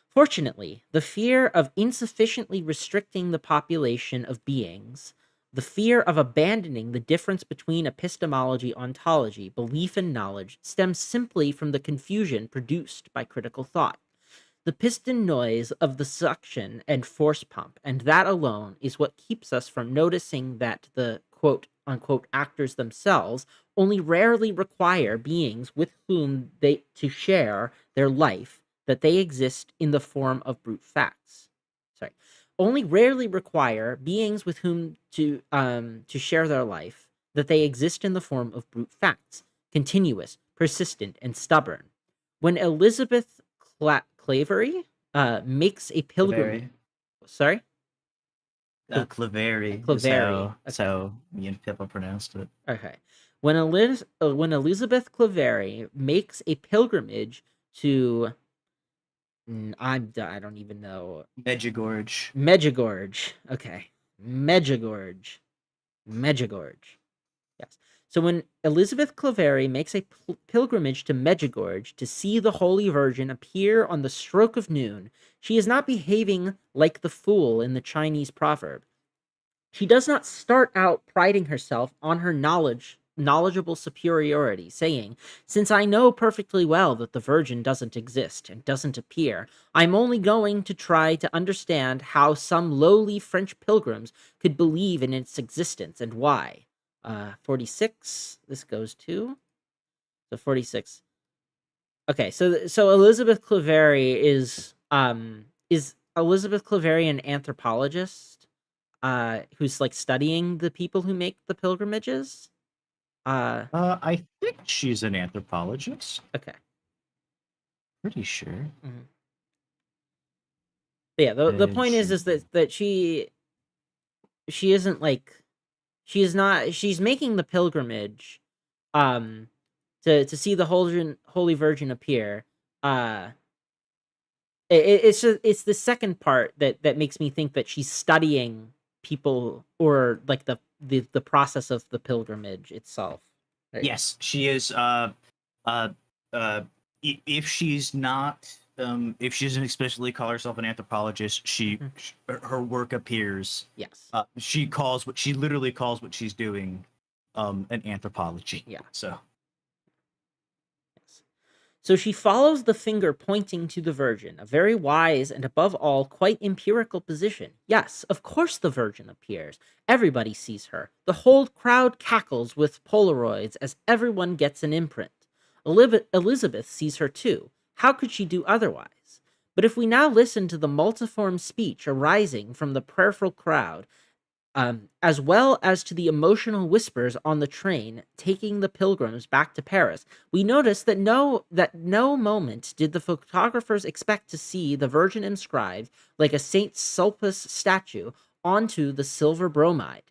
Fortunately, the fear of insufficiently restricting the population of beings, the fear of abandoning the difference between epistemology, ontology, belief, and knowledge stems simply from the confusion produced by critical thought. The piston noise of the suction and force pump, and that alone is what keeps us from noticing that the quote unquote actors themselves only rarely require beings with whom they to share their life, that they exist in the form of brute facts. Sorry. Only rarely require beings with whom to share their life, that they exist in the form of brute facts, continuous, persistent, and stubborn. When Elizabeth Clavery makes a pilgrimage. Claverie, Sorry, Claverie is Clavery. Okay, how me and Pippa pronounced it. okay. When Elizabeth Clavery makes a pilgrimage to, I don't even know. Medjugorje. Medjugorje. Okay, Medjugorje. Medjugorje. Yes. So when Elizabeth Clavery makes a pilgrimage to Medjugorje to see the Holy Virgin appear on the stroke of noon, she is not behaving like the fool in the Chinese proverb. She does not start out priding herself on her knowledgeable superiority, saying, "Since I know perfectly well that the Virgin doesn't exist and doesn't appear, I'm only going to try to understand how some lowly French pilgrims could believe in its existence and why." 46. This goes to 46. Okay, so Elizabeth Clavery is Elizabeth Clavery an anthropologist who's like studying the people who make the pilgrimages? Uh I think she's an anthropologist. okay. Pretty sure. Mhm. But yeah, the point is that she isn't like she's making the pilgrimage um to see the Holy Virgin appear. Uh it's just it's the second part that makes me think that she's studying people, or like the process of the pilgrimage itself. Right. Yes, she is. Uh, uh, if she's not, if she doesn't explicitly call herself an anthropologist, Mhm. her work appears. Yes. She literally calls what she's doing, an anthropology. Yeah. So Yes. So she follows the finger pointing to the Virgin, a very wise and above all quite empirical position. Yes, of course the Virgin appears. Everybody sees her. The whole crowd cackles with Polaroids as everyone gets an imprint. Elizabeth sees her too. How could she do otherwise? But if we now listen to the multiform speech arising from the prayerful crowd, as well as to the emotional whispers on the train taking the pilgrims back to Paris. We notice that no moment did the photographers expect to see the Virgin inscribed like a Saint Sulpice statue onto the silver bromide.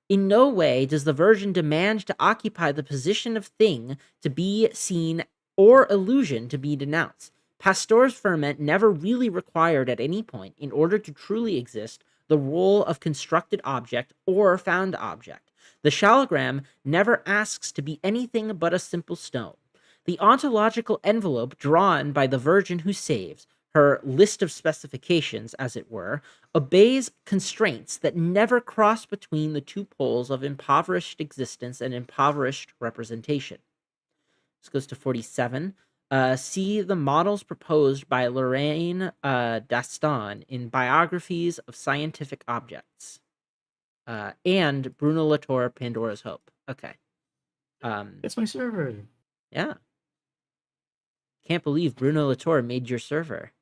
In no way does the Virgin demand to occupy the position of thing to be seen or illusion to be denounced. Pasteur's ferment never really required at any point, in order to truly exist, the role of constructed object or found object. The shallogram never asks to be anything but a simple stone. The ontological envelope drawn by the Virgin who saves, her list of specifications, as it were, obeys constraints that never cross between the two poles of impoverished existence and impoverished representation. This goes to 47. See the models proposed by Lorraine Daston in Biographies of Scientific Objects. And Bruno Latour, Pandora's Hope. Okay. It's my server. Yeah. Can't believe Bruno Latour made your server.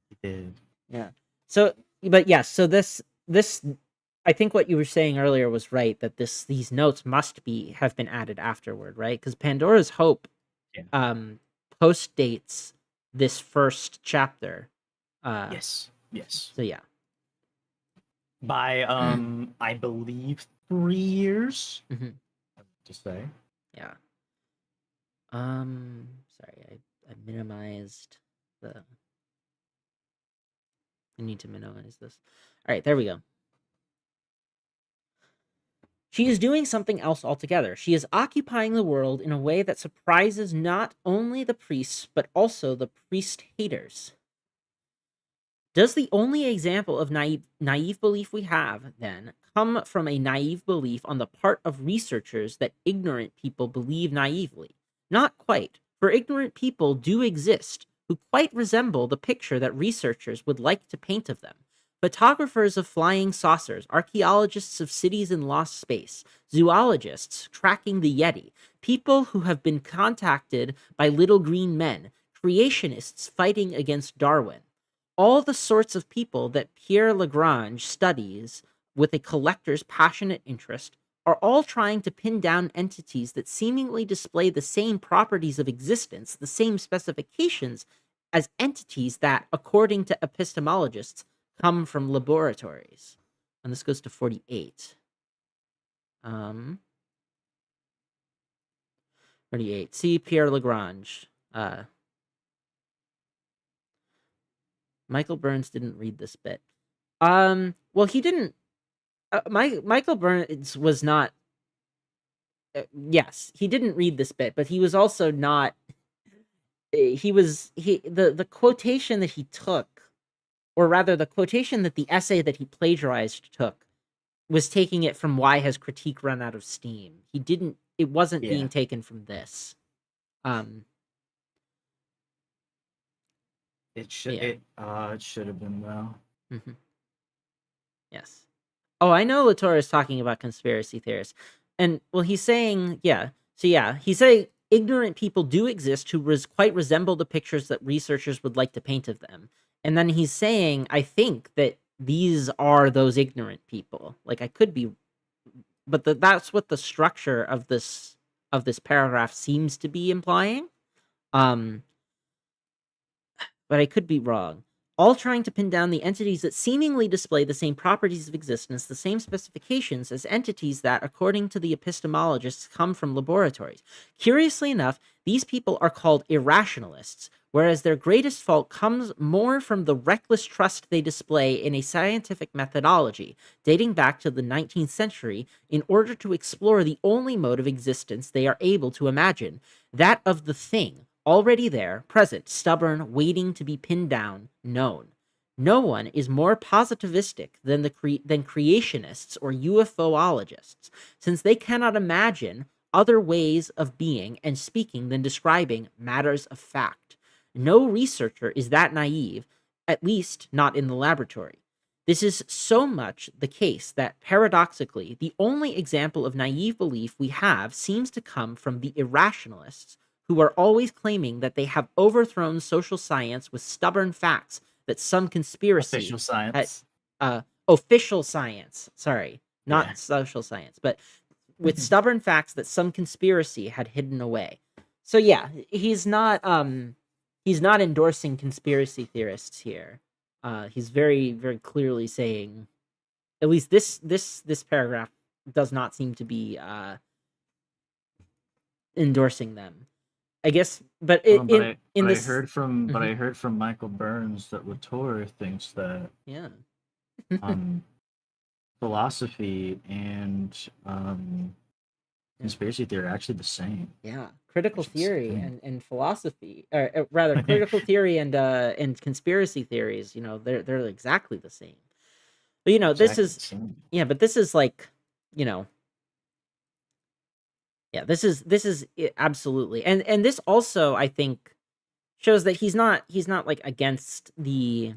He did. Yeah. So, but yes, so this I think what you were saying earlier was right, that these notes must have been added afterward, right? Because Pandora's Hope Yeah. post dates this first chapter. Yes. So yeah. By I believe 3 years. Mm-hmm. To say. Yeah. Sorry, I minimized the. I need to minimize this. All right, there we go. She is doing something else altogether. She is occupying the world in a way that surprises not only the priests, but also the priest haters. Does the only example of naive belief we have, then, come from a naive belief on the part of researchers that ignorant people believe naively? Not quite, for ignorant people do exist who quite resemble the picture that researchers would like to paint of them. Photographers of flying saucers, archaeologists of cities in lost space, zoologists tracking the Yeti, people who have been contacted by little green men, creationists fighting against Darwin. All the sorts of people that Pierre Lagrange studies with a collector's passionate interest are all trying to pin down entities that seemingly display the same properties of existence, the same specifications as entities that, according to epistemologists, come from laboratories. And this goes to 48. 48. See Pierre Lagrange. Michael Burns didn't read this bit. Well, he didn't. Michael Burns was not. Yes, he didn't read this bit, but he was also not. The quotation that he took, or rather, the quotation that the essay that he plagiarized took, was taking it from "Why Has Critique Run Out of Steam?" He didn't. It wasn't being taken from this. It should. Yeah. It should have been though. Mm-hmm. Yes. Oh, I know Latour is talking about conspiracy theorists. And, well, he's saying, yeah. So, yeah, he's saying ignorant people do exist who quite resemble the pictures that researchers would like to paint of them. And then he's saying, I think that these are those ignorant people. Like, I could be, but that's what the structure of this paragraph seems to be implying. But I could be wrong. All trying to pin down the entities that seemingly display the same properties of existence, the same specifications as entities that, according to the epistemologists, come from laboratories. Curiously enough, these people are called irrationalists, whereas their greatest fault comes more from the reckless trust they display in a scientific methodology, dating back to the 19th century, in order to explore the only mode of existence they are able to imagine, that of the thing, already there, present, stubborn, waiting to be pinned down, known. No one is more positivistic than than creationists or UFOologists, since they cannot imagine other ways of being and speaking than describing matters of fact. No researcher is that naive, at least not in the laboratory. This is so much the case that, paradoxically, the only example of naive belief we have seems to come from the irrationalists, who are always claiming that they have overthrown social science with stubborn facts that some conspiracy Official science. official science. Sorry, Yeah. not social science, but with stubborn facts that some conspiracy had hidden away. So yeah, he's not endorsing conspiracy theorists here. He's very very clearly saying, at least this paragraph does not seem to be endorsing them. I guess, but in this, But mhm, I heard from Michael Burns that Latour thinks that yeah. um, philosophy and Yeah. conspiracy theory are actually the same, Yeah, critical which is theory insane. and philosophy, or rather, critical theory and conspiracy theories. They're exactly the same. But this Exactly is, the same. yeah, but this is like, you know, yeah, this is absolutely, and this also, I think, shows that he's not like against the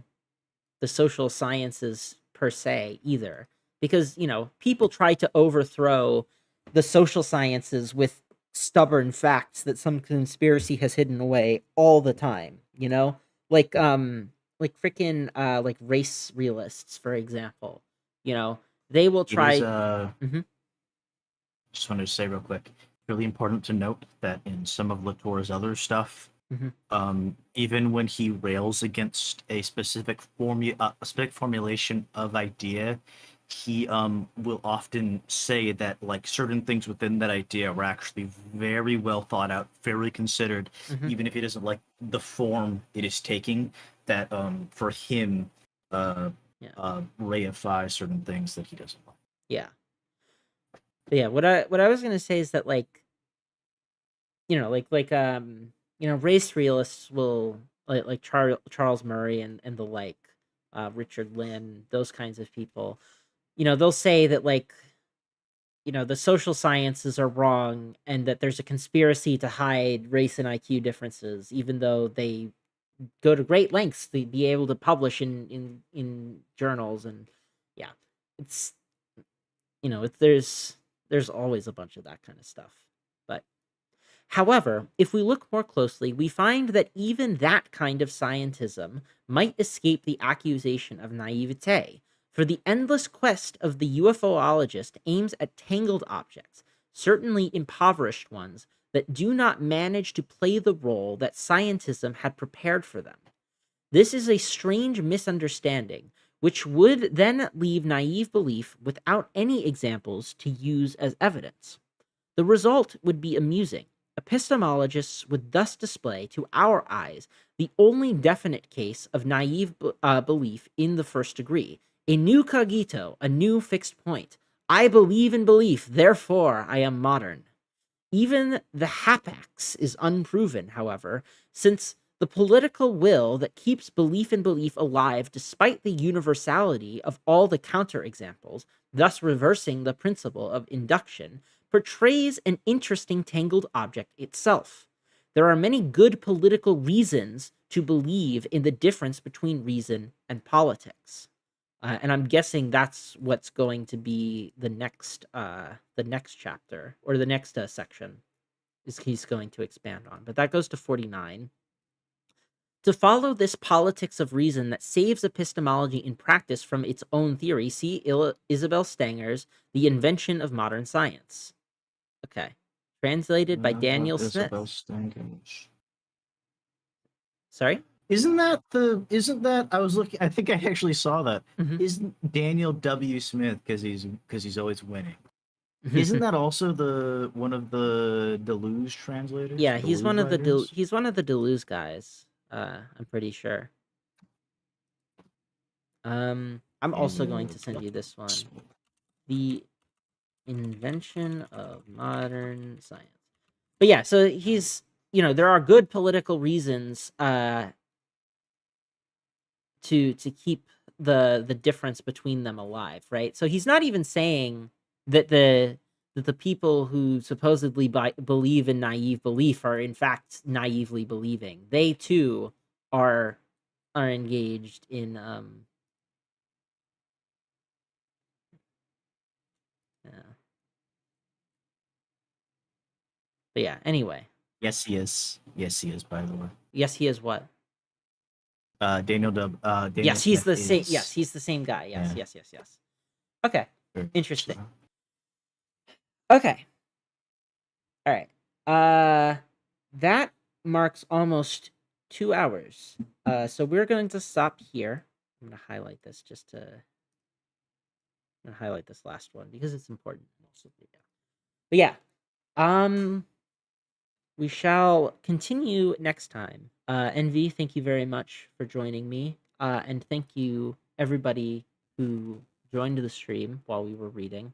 social sciences per se either, because people try to overthrow the social sciences with stubborn facts that some conspiracy has hidden away all the time, like freaking like race realists, for example. you know they will It is try. Mhm, just wanted to say real quick, really important to note that in some of Latour's other stuff, mhm, even when he rails against a specific formulation of idea, he will often say that like certain things within that idea were actually very well thought out, very considered, mhm, even if he doesn't like the form it is taking. That for him, uh, yeah, reify certain things that he doesn't like. yeah. But yeah, what I was gonna say is that, like, race realists will, like Charles Murray and the like, Richard Lynn, those kinds of people. They'll say that, like, the social sciences are wrong and that there's a conspiracy to hide race and IQ differences, even though they go to great lengths to be able to publish in journals. And yeah, it's there's always a bunch of that kind of stuff. But however, if we look more closely, we find that even that kind of scientism might escape the accusation of naivete, for the endless quest of the UFOologist aims at tangled objects, certainly impoverished ones, that do not manage to play the role that scientism had prepared for them. This is a strange misunderstanding, which would then leave naive belief without any examples to use as evidence. The result would be amusing. Epistemologists would thus display to our eyes the only definite case of naive belief in the first degree, a new cogito, a new fixed point. I believe in belief, therefore I am modern. Even the hapax is unproven, however, since the political will that keeps belief in belief alive despite the universality of all the counterexamples, thus reversing the principle of induction, portrays an interesting tangled object itself. There are many good political reasons to believe in the difference between reason and politics. And I'm guessing that's what's going to be the next chapter, or the next section, is he's going to expand on. But that goes to 49. To follow this politics of reason that saves epistemology in practice from its own theory, see Isabel Stanger's The Invention of Modern Science. Okay. Translated by About Daniel Isabel Smith. Stankiewicz. Sorry? Isn't that I was looking I think I actually saw that. Hmm. Isn't Daniel W. Smith because he's always winning. Isn't that also the one of the Deleuze translators, Yeah, Deleuze writers? he's one of the Deleuze guys. I'm pretty sure. I'm also going Daniel to send you W. this one. Smith. The Invention of Modern Science. But yeah, so there are good political reasons to keep the difference between them alive, right? So he's not even saying that the people who supposedly believe in naive belief are in fact naively believing. They too are are engaged in yeah. But yeah, anyway. Yes, he is. Yes, he is, by the way. Yes, he is what? Daniel Yes, he's Smith the same. Yes, is he's the same guy. Yes, yeah. yes, yes, yes. Okay, Sure. interesting. Okay, all right. That marks almost 2 hours. So we're going to stop here. I'm gonna highlight this just to. I'm gonna highlight this last one because it's important. But yeah, um, we shall continue next time. NV, thank you very much for joining me. And thank you everybody who joined the stream while we were reading.